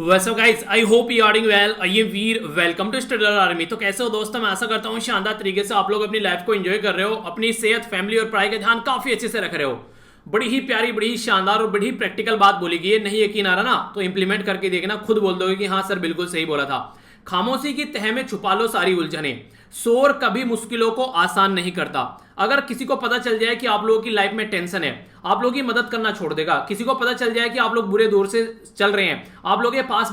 वैसे guys I hope you are doing well. I am Veer, welcome to Studder Army. तो कैसे हो दोस्तों, मैं आशा करता हूँ शानदार तरीके से आप लोग अपनी लाइफ को एंजॉय कर रहे हो, अपनी सेहत, फैमिली और पढ़ाई का ध्यान काफी अच्छे से रख रहे हो। बड़ी ही प्यारी, बड़ी ही शानदार और बड़ी ही प्रैक्टिकल बात बोली गई है। नहीं यकीन आ रहा ना तो इंप्लीमेंट करके देखना, खुद बोल दोगे कि हाँ सर बिल्कुल सही बोला था। खामोशी की तह में छुपा लो सारी उलझने। शोर कभी मुश्किलों को आसान नहीं करता। अगर किसी को पता चल जाए कि आप लोगों की लाइफ में टेंशन है, आप लोगों की मदद करना छोड़ देगा। किसी को पता चल जाए कि आप लोग बुरे दौर से चल रहे हैं, आप लोगों के पास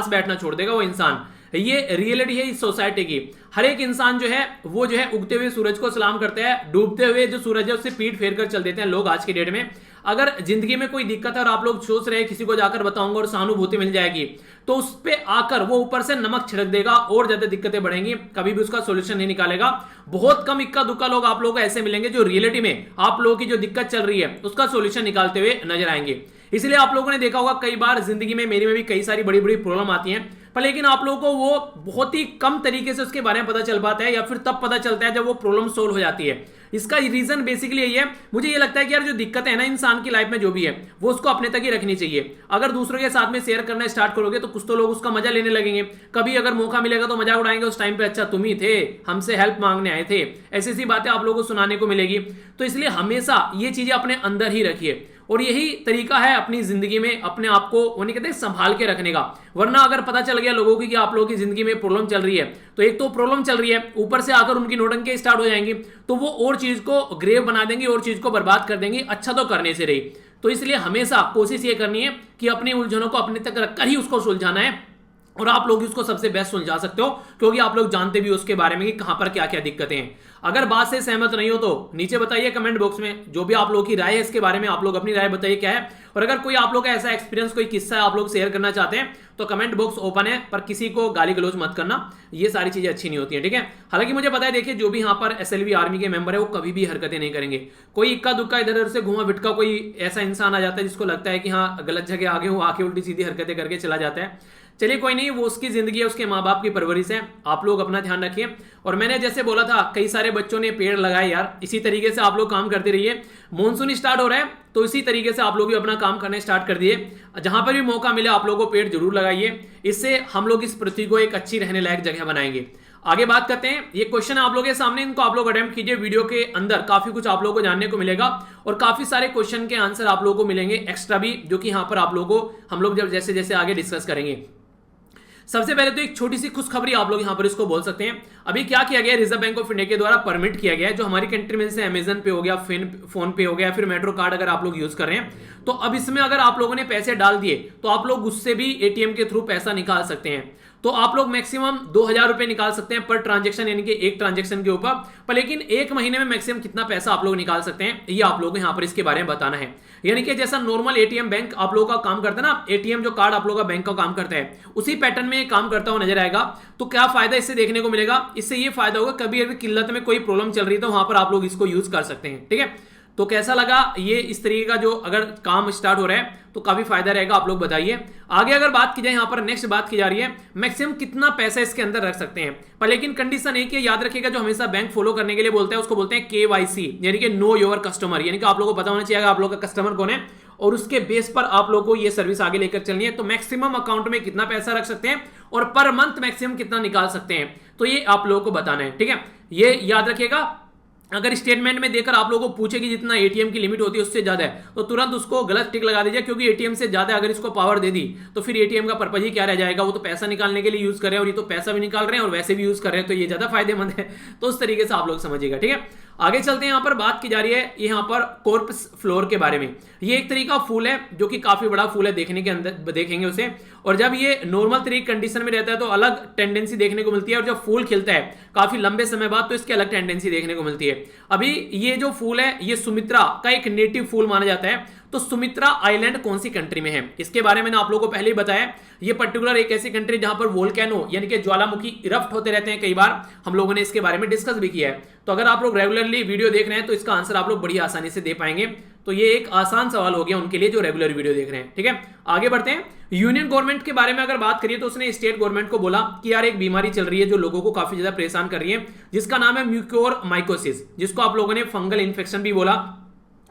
बैठना छोड़ देगा वो इंसान। ये रियलिटी है इस सोसाइटी की। हर एक इंसान जो है वो जो है उगते हुए सूरज को सलाम करता है, डूबते हुए जो सूरज है उससे पीठ फेर कर चल देते हैं लोग आज की डेट में। अगर जिंदगी में कोई दिक्कत है और आप लोग सोच रहे हैं किसी को जाकर बताऊंगा और सहानुभूति मिल जाएगी, तो उस पर आकर वो ऊपर से नमक छिड़क देगा और ज्यादा दिक्कतें बढ़ेंगी, कभी भी उसका सोल्यूशन नहीं निकालेगा। बहुत कम इक्का दुक्का लोग आप लोगों को ऐसे मिलेंगे जो रियलिटी में आप लोगों की जो दिक्कत चल रही है उसका सोल्यूशन निकालते हुए नजर आएंगे। इसलिए आप लोगों ने देखा होगा कई बार जिंदगी में, मेरी में भी कई सारी बड़ी बड़ी प्रॉब्लम आती हैं, पर लेकिन आप लोगों को वो बहुत ही कम तरीके से उसके बारे में पता चल पाता है, या फिर तब पता चलता है जब वो प्रॉब्लम सोल्व हो जाती है। इसका रीजन बेसिकली यही है। मुझे ये लगता है कि यार जो दिक्कत है ना इंसान की लाइफ में जो भी है वो उसको अपने तक ही रखनी चाहिए। अगर दूसरों के साथ में शेयर करना स्टार्ट करोगे तो कुछ तो लोग उसका मजा लेने लगेंगे, कभी अगर मौका मिलेगा तो मजाक उड़ाएंगे उस टाइम पे, अच्छा तुम ही थे, हमसे हेल्प मांगने आए थे, ऐसी ऐसी बातें आप लोगों को सुनाने को मिलेगी। तो इसलिए हमेशा ये चीजें अपने अंदर ही रखिए, और यही तरीका है अपनी जिंदगी में अपने आप को उन्हें कहते हैं संभाल के रखने का। वरना अगर पता चल गया लोगों की कि आप लोगों की जिंदगी में प्रॉब्लम चल रही है, तो एक तो प्रॉब्लम चल रही है, ऊपर से आकर उनकी नौटंकी स्टार्ट हो जाएंगी, तो वो और चीज को ग्रेव बना देंगे और चीज को बर्बाद कर देंगे, अच्छा तो करने से रही। तो इसलिए हमेशा कोशिश ये करनी है कि अपनी उलझनों को अपने तक रखकर ही उसको सुलझाना है, और आप लोग उसको सबसे बेस्ट सुलझा सकते हो क्योंकि आप लोग जानते भी उसके बारे में कि कहां पर क्या क्या दिक्कतें हैं। अगर बात से सहमत नहीं हो तो नीचे बताइए कमेंट बॉक्स में, जो भी आप लोगों की राय है इसके बारे में आप लोग अपनी राय बताइए क्या है। और अगर कोई आप लोग का ऐसा एक्सपीरियंस, कोई किस्सा आप लोग शेयर करना चाहते हैं तो कमेंट बॉक्स ओपन है, पर किसी को गाली गलौज मत करना, ये सारी चीजें अच्छी नहीं होती है, ठीक है। हालांकि मुझे पता है, देखिए जो भी यहाँ पर एसएलवी आर्मी के मेंबर है वो कभी भी हरकतें नहीं करेंगे। कोई इक्का दुक्का इधर उधर से घुमा भिटका कोई ऐसा इंसान आ जाता है जिसको लगता है कि हाँ गलत जगह आगे वो आके उल्टी सीधी हरकतें करके चला जाता है। चलिए कोई नहीं, वो उसकी जिंदगी है, उसके माँ बाप की परवरिश है, आप लोग अपना ध्यान रखिए। और मैंने जैसे बोला था कई सारे बच्चों ने पेड़ लगाए यार, इसी तरीके से आप लोग काम करते रहिए। मॉनसून स्टार्ट हो रहा है तो इसी तरीके से आप लोग भी अपना काम करने स्टार्ट कर दिए। जहां पर भी मौका मिले आप लोगों को पेड़ जरूर लगाइए, इससे हम लोग इस पृथ्वी को एक अच्छी रहने लायक जगह बनाएंगे। आगे बात करते हैं, ये क्वेश्चन आप लोगों के सामने, इनको आप लोग अटेम्प्ट कीजिए। वीडियो के अंदर काफी कुछ आप लोगों को जानने को मिलेगा और काफी सारे क्वेश्चन के आंसर आप लोगों को मिलेंगे एक्स्ट्रा भी, जो कि यहाँ पर आप लोगों को हम लोग जब जैसे जैसे आगे डिस्कस करेंगे। सबसे पहले तो एक छोटी सी खुशखबरी आप लोग यहां पर इसको बोल सकते हैं। अभी क्या किया गया है, रिजर्व बैंक ऑफ इंडिया के द्वारा परमिट किया गया है, जो हमारी कंट्री में जैसे अमेजन पे हो गया, फोन पे हो गया, फिर मेट्रो कार्ड अगर आप लोग यूज कर रहे हैं तो अब इसमें अगर आप लोगों ने पैसे डाल दिए तो आप लोग उससे भी एटीएम के थ्रू पैसा निकाल सकते हैं। तो आप लोग मैक्सिमम 2000 रुपए निकाल सकते हैं पर ट्रांजेक्शन, यानी कि एक ट्रांजेक्शन के ऊपर। पर लेकिन एक महीने में मैक्सिमम कितना पैसा आप लोग निकाल सकते हैं ये आप लोगों को यहां पर इसके बारे में बताना है। यानी कि जैसा नॉर्मल एटीएम बैंक आप लोगों का काम करता है ना, एटीएम जो कार्ड आप लोगों का बैंक का काम करता है, उसी पैटर्न में काम करता हुआ नजर आएगा। तो क्या फायदा इससे देखने को मिलेगा, इससे ये फायदा होगा कभी अगर किल्लत में कोई प्रॉब्लम चल रही है तो वहां पर आप लोग इसको यूज कर सकते हैं, ठीक है। तो कैसा लगा ये इस तरीके का जो अगर काम स्टार्ट हो रहा है तो काफी फायदा रहेगा, आप लोग बताइए। आगे अगर बात की जाए, यहां पर नेक्स्ट बात की जा रही है मैक्सिमम कितना पैसा इसके अंदर रख सकते हैं। पर लेकिन कंडीशन एक है, याद रखिएगा, जो हमेशा बैंक फॉलो करने के लिए बोलते हैं उसको बोलते हैं केवाईसी, यानी कि नो योर कस्टमर। यानी कि आप लोगों को पता होना चाहिए आप लोग का कस्टमर कौन है और उसके बेस पर आप लोगों को ये सर्विस आगे लेकर चलनी है। तो मैक्सिमम अकाउंट में कितना पैसा रख सकते हैं और पर मंथ मैक्सिमम कितना निकाल सकते हैं, तो ये आप लोगों को बताना है, ठीक है। ये याद रखिएगा, अगर स्टेटमेंट में देकर आप लोगों को पूछे कि जितना एटीएम की लिमिट होती है उससे ज्यादा है तो तुरंत उसको गलत टिक लगा दीजिए, क्योंकि एटीएम से ज्यादा अगर इसको पावर दे दी तो फिर एटीएम का पर्पज ही क्या रह जाएगा। वो तो पैसा निकालने के लिए यूज कर रहे हैं और ये तो पैसा भी निकाल रहे हैं और वैसे भी यूज कर रहे हैं, तो ये ज्यादा फायदेमंद है। तो उस तरीके से आप लोग समझिएगा, ठीक है। आगे चलते हैं, यहां पर बात की जा रही है यहां पर कॉर्पस फ्लोर के बारे में। ये एक तरीका फूल है जो कि काफी बड़ा फूल है, देखने के अंदर देखेंगे उसे, और जब ये नॉर्मल तरीके कंडीशन में रहता है तो अलग टेंडेंसी देखने को मिलती है, और जब फूल खिलता है काफी लंबे समय बाद तो इसकी अलग टेंडेंसी देखने को मिलती है। अभी ये जो फूल है ये सुमित्रा का एक नेटिव फूल माना जाता है। तो सुमित्रा आइलैंड कौन सी कंट्री में है, इसके बारे में आप लोगों को पहले ही बताया। ये पर्टिकुलर एक ऐसी कंट्री जहां पर वोल्केनो यानी कि ज्वालामुखी इरप्ट होते रहते हैं, कई बार हम लोगों ने इसके बारे में डिस्कस भी किया है। तो अगर आप लोग रेगुलरली वीडियो देख रहे हैं तो इसका आंसर आप लोग बड़ी आसानी से दे पाएंगे। तो ये एक आसान सवाल हो गया उनके लिए जो रेगुलर वीडियो देख रहे हैं, ठीक है। आगे बढ़ते हैं, यूनियन गवर्नमेंट के बारे में अगर बात करिए तो उसने स्टेट गवर्नमेंट को बोला कि यार एक बीमारी चल रही है जो लोगों को काफी ज्यादा परेशान कर रही है, जिसका नाम है म्यूकोर माइकोसिस, जिसको आप लोगों ने फंगल इन्फेक्शन भी बोला।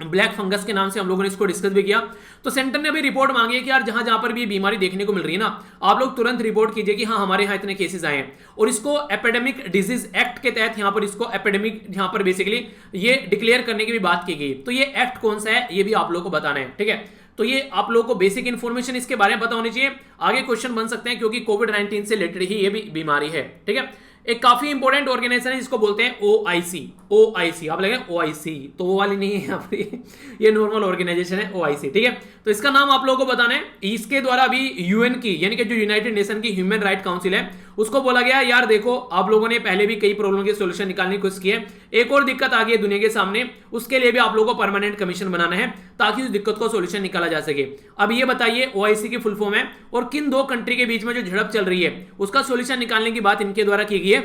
ब्लैक फंगस के नाम से हम लोगों ने इसको डिस्कस भी किया। तो सेंटर ने भी रिपोर्ट मांगी है कि यार जहां जहां पर भी ये बीमारी देखने को मिल रही है ना, आप लोग तुरंत रिपोर्ट कीजिए कि हाँ हमारे यहाँ इतने केसेस आए हैं। और इसको एपिडेमिक डिजीज एक्ट के तहत यहाँ पर इसको एपिडेमिक यहाँ पर बेसिकली ये डिक्लेयर करने की भी बात की गई। तो ये एक्ट कौन सा है ये भी आप लोग को बताना है, ठीक है। तो ये आप लोगों को बेसिक इंफॉर्मेशन इसके बारे में पता होनी चाहिए। आगे क्वेश्चन बन सकते हैं क्योंकि कोविड-19 से रिलेटेड ही ये भी बीमारी है, ठीक है। एक काफी इंपॉर्टेंट ऑर्गेनाइजेशन है जिसको बोलते हैं ओआईसी। ओआईसी आप लगे ओआईसी तो वो वाली नहीं है यहाँ पर, ये नॉर्मल ऑर्गेनाइजेशन है ओआईसी, ठीक है। तो इसका नाम आप लोगों को बताना है। इसके द्वारा भी यूएन की यानी कि जो यूनाइटेड नेशन की ह्यूमन राइट काउंसिल है उसको बोला गया यार देखो आप लोगों ने पहले भी कई प्रॉब्लम के सॉल्यूशन निकालने की कोशिश की है, एक और दिक्कत आ गई है दुनिया के सामने, उसके लिए भी आप लोगों को परमानेंट कमीशन बनाना है ताकि उस दिक्कत को सॉल्यूशन निकाला जा सके। अब ये बताइए ओआईसी की फुल फॉर्म है और किन दो कंट्री के बीच में जो झड़प चल रही है उसका सॉल्यूशन निकालने की बात इनके द्वारा की गई है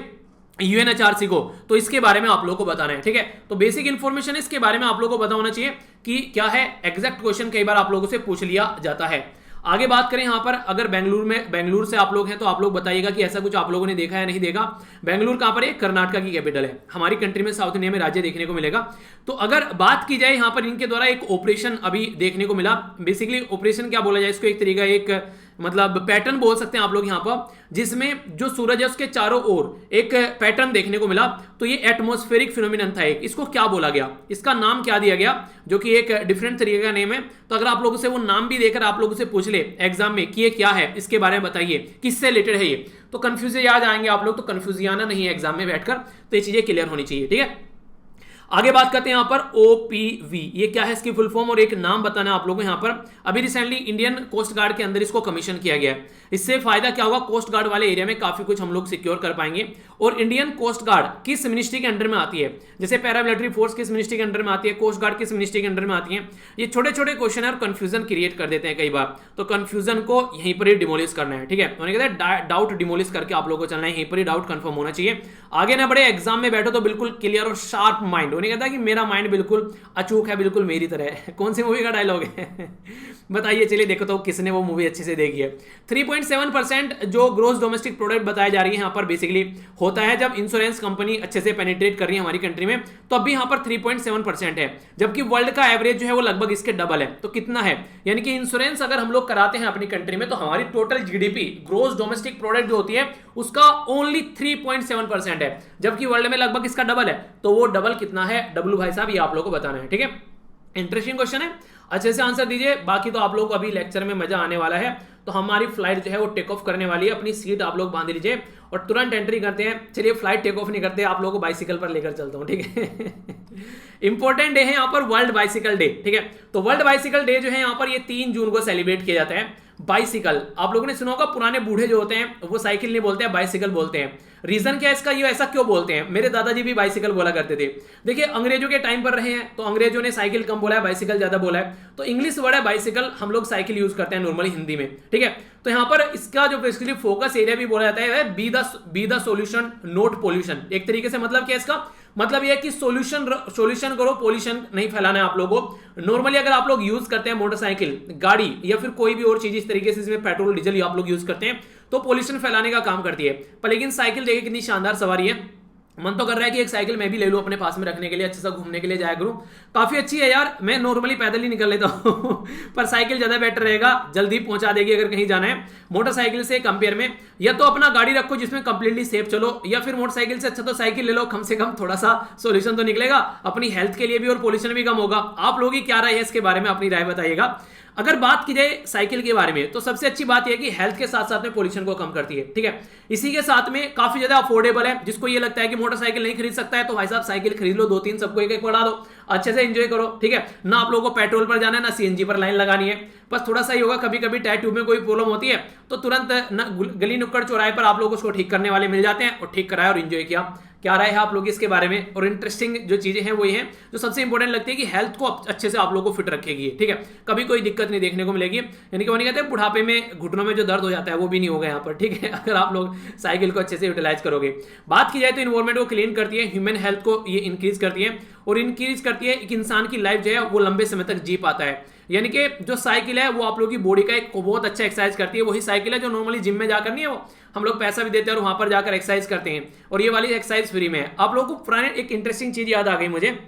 यूएनएचआरसी को। तो इसके बारे में आप लोगों को बताना है, ठीक है। तो बेसिक इंफॉर्मेशन इसके बारे में आप लोगों को पता होना चाहिए कि क्या है। एग्जैक्ट क्वेश्चन कई बार आप लोगों से पूछ लिया जाता है। आगे बात करें यहाँ पर, अगर बेंगलुरु से आप लोग हैं तो आप लोग बताइएगा कि ऐसा कुछ आप लोगों ने देखा है नहीं देखा। बेंगलुरु कहाँ पर है? कर्नाटका की कैपिटल है। हमारी कंट्री में साउथ इंडिया में राज्य देखने को मिलेगा। तो अगर बात की जाए यहाँ पर इनके द्वारा एक ऑपरेशन अभी देखने को मिला। बेसिकली ऑपरेशन क्या बोला जाए इसको, एक तरीका एक मतलब पैटर्न बोल सकते हैं आप लोग यहाँ पर, जिसमें जो सूरज है उसके चारों ओर एक पैटर्न देखने को मिला। तो ये एटमॉस्फेरिक फिनोमिनन था एक, इसको क्या बोला गया, इसका नाम क्या दिया गया, जो कि एक डिफरेंट तरीके का नेम है। तो अगर आप लोगों से वो नाम भी देकर आप लोगों से पूछ ले एग्जाम में कि ये क्या है, इसके बारे में बताइए, किससे रिलेटेड है ये, तो कंफ्यूज याद आएंगे आप लोग। तो कंफ्यूज आना नहीं है एग्जाम में बैठकर, तो ये चीजें क्लियर होनी चाहिए, ठीक है। आगे बात करते हैं यहाँ पर ओपीवी, ये क्या है इसकी फुल फॉर्म और एक नाम बताना है आप लोगों को। यहाँ पर अभी रिसेंटली इंडियन कोस्ट गार्ड के अंदर इसको कमीशन किया गया है। इससे फायदा क्या होगा, कोस्ट गार्ड वाले एरिया में काफी कुछ हम लोग सिक्योर कर पाएंगे। और इंडियन कोस्ट गार्ड किस मिनिस्ट्री के अंडर में आती है, जैसे पैरामिलिट्री फोर्स किस मिनिस्ट्री के अंडर में आती है, कोस्ट गार्ड किस मिनिस्ट्री के अंडर में आती है। ये छोटे छोटे क्वेश्चन है और कंफ्यूजन क्रिएट कर देते हैं कई बार, तो कंफ्यूजन को यहीं पर ही डिमोलिश करना है, ठीक है। उन्होंने कहते हैं डाउट डिमोलिश करके आप लोगों को चलना है, यहीं पर ही डाउट कंफर्म होना चाहिए। आगे ना बढ़े, एग्जाम में बैठो तो बिल्कुल क्लियर और शार्प माइंड। उन्हें कहता है कि मेरा माइंड बिल्कुल अचूक है, बिल्कुल मेरी तरह। कौन सी मूवी का डायलॉग है बताइए, चलिए देखो तो किसने वो मूवी अच्छे से देखी है। 3.7% जो ग्रोस डोमेस्टिक प्रोडक्ट बताई जा रही है यहाँ पर बेसिकली होता है जब इंश्योरेंस कंपनी अच्छे से पेनिट्रेट कर रही है हमारी कंट्री में, तो अभी यहाँ पर 3.7% है, जबकि वर्ल्ड का एवरेज जो है वो लगभग इसके डबल है। तो कितना है, यानी कि इंश्योरेंस अगर हम लोग कराते हैं अपनी कंट्री में तो हमारी total GDP gross domestic product जो होती है उसका ओनली 3.7% है, जबकि वर्ल्ड में लगभग इसका डबल है। तो वो डबल कितना है डब्लू भाई साहब, ये आप लोग को बताना है, ठीक है। इंटरेस्टिंग क्वेश्चन है, अच्छे से आंसर दीजिए। बाकी तो आप लोग को अभी लेक्चर में मजा आने वाला है। तो हमारी फ्लाइट जो है वो टेक ऑफ करने वाली है, अपनी सीट आप लोग बांध लीजिए और तुरंत एंट्री करते हैं। चलिए फ्लाइट टेक ऑफ नहीं करते, आप लोगों को बाइसिकल पर लेकर चलता हूं, ठीक है। इंपॉर्टेंट डे है यहाँ पर वर्ल्ड बाइसिकल डे, ठीक है। तो वर्ल्ड बाइसिकल डे जो है यहाँ पर ये 3 जून को सेलिब्रेट किया जाता है। बाइसिकल आप लोगों ने सुना होगा, पुराने बूढ़े जो होते हैं वो साइकिल नहीं बोलते हैं, बाइसिकल बोलते हैं। रीजन क्या है इसका, ये ऐसा क्यों बोलते हैं, मेरे दादाजी भी बाइसिकल बोला करते थे। देखिए अंग्रेजों के टाइम पर रहे हैं तो अंग्रेजों ने साइकिल कम बोला है, बाइसिकल ज्यादा बोला है। तो इंग्लिश वर्ड है बाइसिकल, हम लोग साइकिल यूज करते हैं नॉर्मली हिंदी में, ठीक है। तो यहाँ पर इसका जो बेसिकली फोकस एरिया भी बोला जाता है be the solution note pollution. एक तरीके से मतलब क्या है इसका, मतलब यह है कि सोल्यूशन करो, पोल्यूशन नहीं फैलाना है आप लोगों को। नॉर्मली अगर आप लोग यूज करते हैं मोटरसाइकिल, गाड़ी या फिर कोई भी और चीज इस तरीके से इसमें पेट्रोल डीजल आप लोग यूज करते हैं तो पोल्यूशन फैलाने का काम करती है। पर लेकिन साइकिल देखिए कितनी शानदार सवारी है, मन तो कर रहा है कि एक साइकिल मैं भी ले लूं अपने पास में रखने के लिए, अच्छे से घूमने के लिए जाया करूं। काफी अच्छी है यार, मैं नॉर्मली पैदल ही निकल लेता हूं पर साइकिल ज्यादा बेटर रहेगा, जल्दी पहुंचा देगी अगर कहीं जाना है मोटरसाइकिल से कंपेयर में। या तो अपना गाड़ी रखो जिसमें कंप्लीटली सेफ चलो, या फिर मोटरसाइकिल से अच्छा तो साइकिल ले लो, कम से कम थोड़ा सा सोल्यूशन तो निकलेगा अपनी हेल्थ के लिए भी और पोल्यूशन भी कम होगा। आप लोगों की क्या राय है इसके बारे में, अपनी राय बताइएगा। अगर बात की जाए साइकिल के बारे में तो सबसे अच्छी बात यह कि हेल्थ के साथ साथ में पोल्यूशन को कम करती है, ठीक है। इसी के साथ में काफी ज्यादा अफोर्डेबल है, जिसको ये लगता है कि मोटरसाइकिल नहीं खरीद सकता है तो भाई साहब साइकिल खरीद लो, 2-3 सबको एक एक बढ़ा दो, अच्छे से एंजॉय करो, ठीक है ना। आप लोगों को पेट्रोल पर जाना है ना सीएनजी पर लाइन लगानी है। बस थोड़ा सा ही होगा, कभी कभी टायर ट्यूब में कोई प्रॉब्लम होती है तो तुरंत गली नुक्कड़ चौराहे पर आप लोग उसको ठीक करने वाले मिल जाते हैं और ठीक कराया और एंजॉय किया। क्या राय है आप लोग इसके बारे में। और इंटरेस्टिंग जो चीजें हैं वो ये हैं जो सबसे इंपॉर्टेंट लगती है कि हेल्थ को अच्छे से आप लोगों को फिट रखेगी, ठीक है। कभी कोई दिक्कत नहीं देखने को मिलेगी, यानी कि वो नहीं कहते बुढ़ापे में घुटनों में जो दर्द हो जाता है वो भी नहीं होगा यहाँ पर, ठीक है, अगर आप लोग साइकिल को अच्छे से यूटिलाइज करोगे। बात की जाए तो इन्वायरमेंट को क्लीन करती है, ह्यूमन हेल्थ को ये इंक्रीज करती है और इंक्रीज करती है एक इंसान की लाइफ जो है वो लंबे समय तक जी पाता है। यानी कि जो साइकिल है वो आप लोगों की बॉडी का एक बहुत अच्छा एक्सरसाइज करती है। वही साइकिल है जो नॉर्मली जिम में जाकर नहीं है, वो हम लोग पैसा भी देते हैं और वहां पर जाकर एक्सरसाइज करते हैं, और ये वाली एक्सरसाइज फ्री में है। आप लोगों को पुराने एक इंटरेस्टिंग चीज याद आ गई मुझे,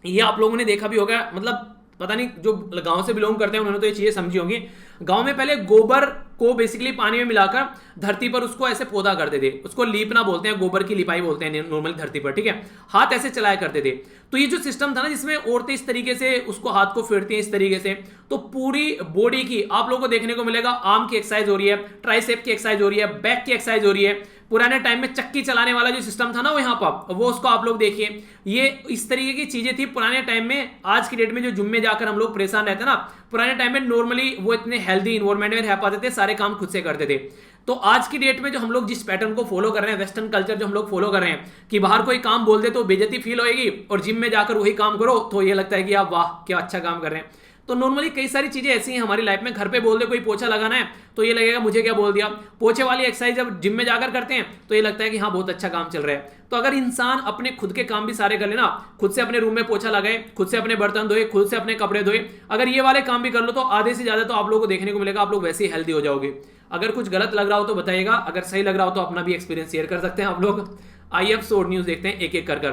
ये आप लोगों ने देखा भी होगा, मतलब पता नहीं जो गांव से बिलोंग करते हैं उन्होंने तो ये चीजें समझी होंगी। गांव में पहले गोबर को बेसिकली पानी में मिलाकर धरती पर उसको ऐसे पौधा करते थे, उसको लीपना बोलते हैं, गोबर की लिपाई बोलते हैं नॉर्मली धरती पर, ठीक है। हाथ ऐसे चलाया करते थे। तो ये जो सिस्टम था ना, जिसमें औरतें इस तरीके से उसको हाथ को फेरती हैं इस तरीके से, तो पूरी बॉडी की आप लोगों को देखने को मिलेगा, आर्म की एक्सरसाइज हो रही है, ट्राइसेप की एक्सरसाइज हो रही है, बैक की एक्सरसाइज हो रही है। पुराने टाइम में चक्की चलाने वाला जो सिस्टम था ना वो यहाँ पर, वो उसको आप लोग देखिए, ये इस तरीके की चीजें थी पुराने टाइम में। आज की डेट में जो जिम में जाकर हम लोग परेशान रहते हैं ना, पुराने टाइम में नॉर्मली वो इतने हेल्दी इन्वायरमेंट में रह पाते थे, सारे काम खुद से करते थे। तो आज की डेट में जो हम लोग जिस पैटर्न को फॉलो कर रहे हैं, वेस्टर्न कल्चर जो हम लोग फॉलो कर रहे हैं, कि बाहर कोई काम बोल दे तो बेइज्जती फील होगी, और जिम में जाकर वही काम करो तो ये लगता है कि आप वाह क्या अच्छा काम कर रहे हैं। तो नॉर्मली कई सारी चीजें ऐसी हैं हमारी लाइफ में। घर पे बोल दे कोई पोछा लगाना है तो ये लगेगा मुझे क्या बोल दिया। पोछे वाली एक्सरसाइज जब जिम में जाकर करते हैं तो ये लगता है कि हाँ बहुत अच्छा काम चल रहा है। तो अगर इंसान अपने खुद के काम भी सारे कर लेना, खुद से अपने रूम में पोछा लगाए, खुद से अपने बर्तन धोए, खुद से अपने कपड़े धोए, अगर ये वाले काम भी कर लो तो आधे से ज्यादा तो आप लोगों को देखने को मिलेगा, आप लोग वैसे ही हेल्दी हो जाओगे। अगर कुछ गलत लग रहा हो तो बताइएगा, अगर सही लग रहा हो तो अपना भी एक्सपीरियंस शेयर कर सकते हैं आप लोग। आइए अब शॉर्ट न्यूज देखते हैं एक एक कर।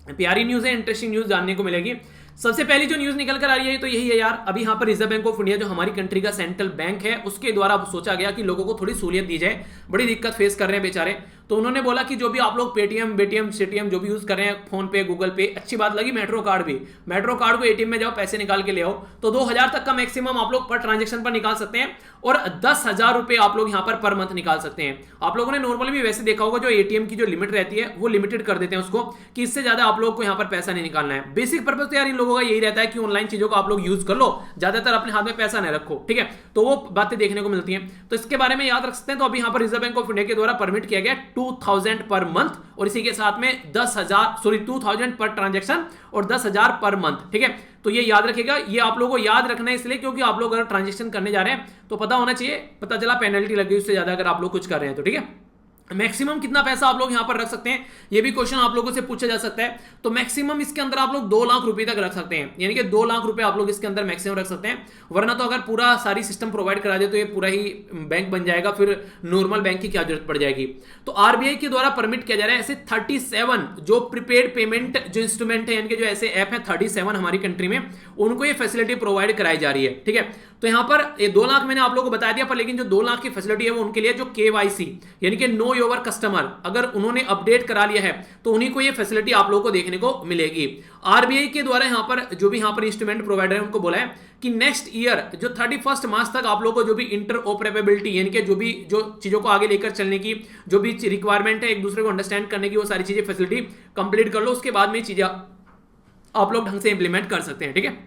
प्यारी न्यूज है, इंटरेस्टिंग न्यूज जानने को मिलेगी। सबसे पहली जो न्यूज निकल कर आ रही है तो यही है यार, अभी यहाँ पर रिजर्व बैंक ऑफ इंडिया जो हमारी कंट्री का सेंट्रल बैंक है उसके द्वारा सोचा गया कि लोगों को थोड़ी सहूलियत दी जाए, बड़ी दिक्कत फेस कर रहे हैं बेचारे। तो उन्होंने बोला कि जो भी आप लोग पेटीएम सीटीएम जो भी यूज कर रहे हैं, फोन पे गूगल पे, अच्छी बात लगी मेट्रो कार्ड भी, मेट्रो कार्ड को एटीएम में जाओ पैसे निकाल के ले आओ तो 2000 तक का मैक्सिमम आप लोग पर ट्रांजेक्शन पर निकाल सकते हैं, और 10,000 रुपए आप लोग यहाँ पर मंथ निकाल सकते हैं। आप लोगों ने नॉर्मली भी वैसे देखा होगा, जो एटीएम की जो लिमिट रहती है वो लिमिटेड कर देते हैं उसको, कि इससे ज्यादा आप लोग को यहाँ पर पैसा नहीं निकालना है। बेसिक पर्पज तो यार इन लोगों का यही रहता है कि ऑनलाइन चीजों को आप लोग यूज कर लो, ज्यादातर अपने हाथ में पैसा नहीं रखो, ठीक है। तो वो बातें देखने को मिलती हैं, तो इसके बारे में याद रख सकते हैं। तो अभी यहाँ पर रिजर्व बैंक ऑफ इंडिया के द्वारा परमिट किया गया 2000 पर मंथ, और इसी के साथ में 2000 पर ट्रांजेक्शन और 10,000 पर मंथ, ठीक है। तो ये याद रखिएगा, ये आप लोगों को याद रखना है इसलिए क्योंकि आप लोग अगर ट्रांजेक्शन करने जा रहे हैं तो पता होना चाहिए, पता चला पेनल्टी लग गई उससे ज्यादा अगर आप लोग कुछ कर रहे हैं तो, ठीक है। मैक्सिमम कितना पैसा आप लोग यहां पर रख सकते हैं, ये भी क्वेश्चन आप लोगों से पूछा जा सकता है। तो मैक्सिमम इसके अंदर आप लोग 2 लाख रुपए तक रख सकते हैं, यानी कि 2 लाख रुपए आप लोग इसके अंदर मैक्सिमम रख सकते हैं। वरना तो अगर पूरा सारी सिस्टम प्रोवाइड करा दे तो ये पूरा ही बैंक बन जाएगा, फिर नॉर्मल बैंक की क्या जरूरत पड़ जाएगी। तो आरबीआई के द्वारा परमिट किया जा रहा है ऐसे 37 जो प्रीपेड पेमेंट जो इंस्ट्रूमेंट है, यानी कि जो ऐसे ऐप है 37 हमारी कंट्री में, उनको ये फैसिलिटी प्रोवाइड कराई जा रही है, ठीक है। तो यहां पर ये 2 लाख मैंने आप लोगों को बता दिया, पर लेकिन जो 2 लाख की फैसिलिटी है वो उनके लिए जो केवाईसी यानी कि नो योर कस्टमर, अगर उन्होंने अपडेट करा लिया है तो उन्हीं को ये फैसिलिटी आप लोगों को देखने को मिलेगी। आरबीआई के द्वारा यहां पर जो भी यहां पर इंस्ट्रूमेंट प्रोवाइडर है उनको बोला है कि नेक्स्ट ईयर जो 31 मार्च तक आप लोगों को जो भी इंटरऑपरेबिलिटी यानी कि जो चीजों को आगे लेकर चलने की जो भी रिक्वायरमेंट है, एक दूसरे को अंडरस्टैंड करने की, वो सारी चीजें फैसिलिटी कंप्लीट कर लो, उसके बाद में चीजें आप लोग ढंग से इंप्लीमेंट कर सकते हैं, ठीक है।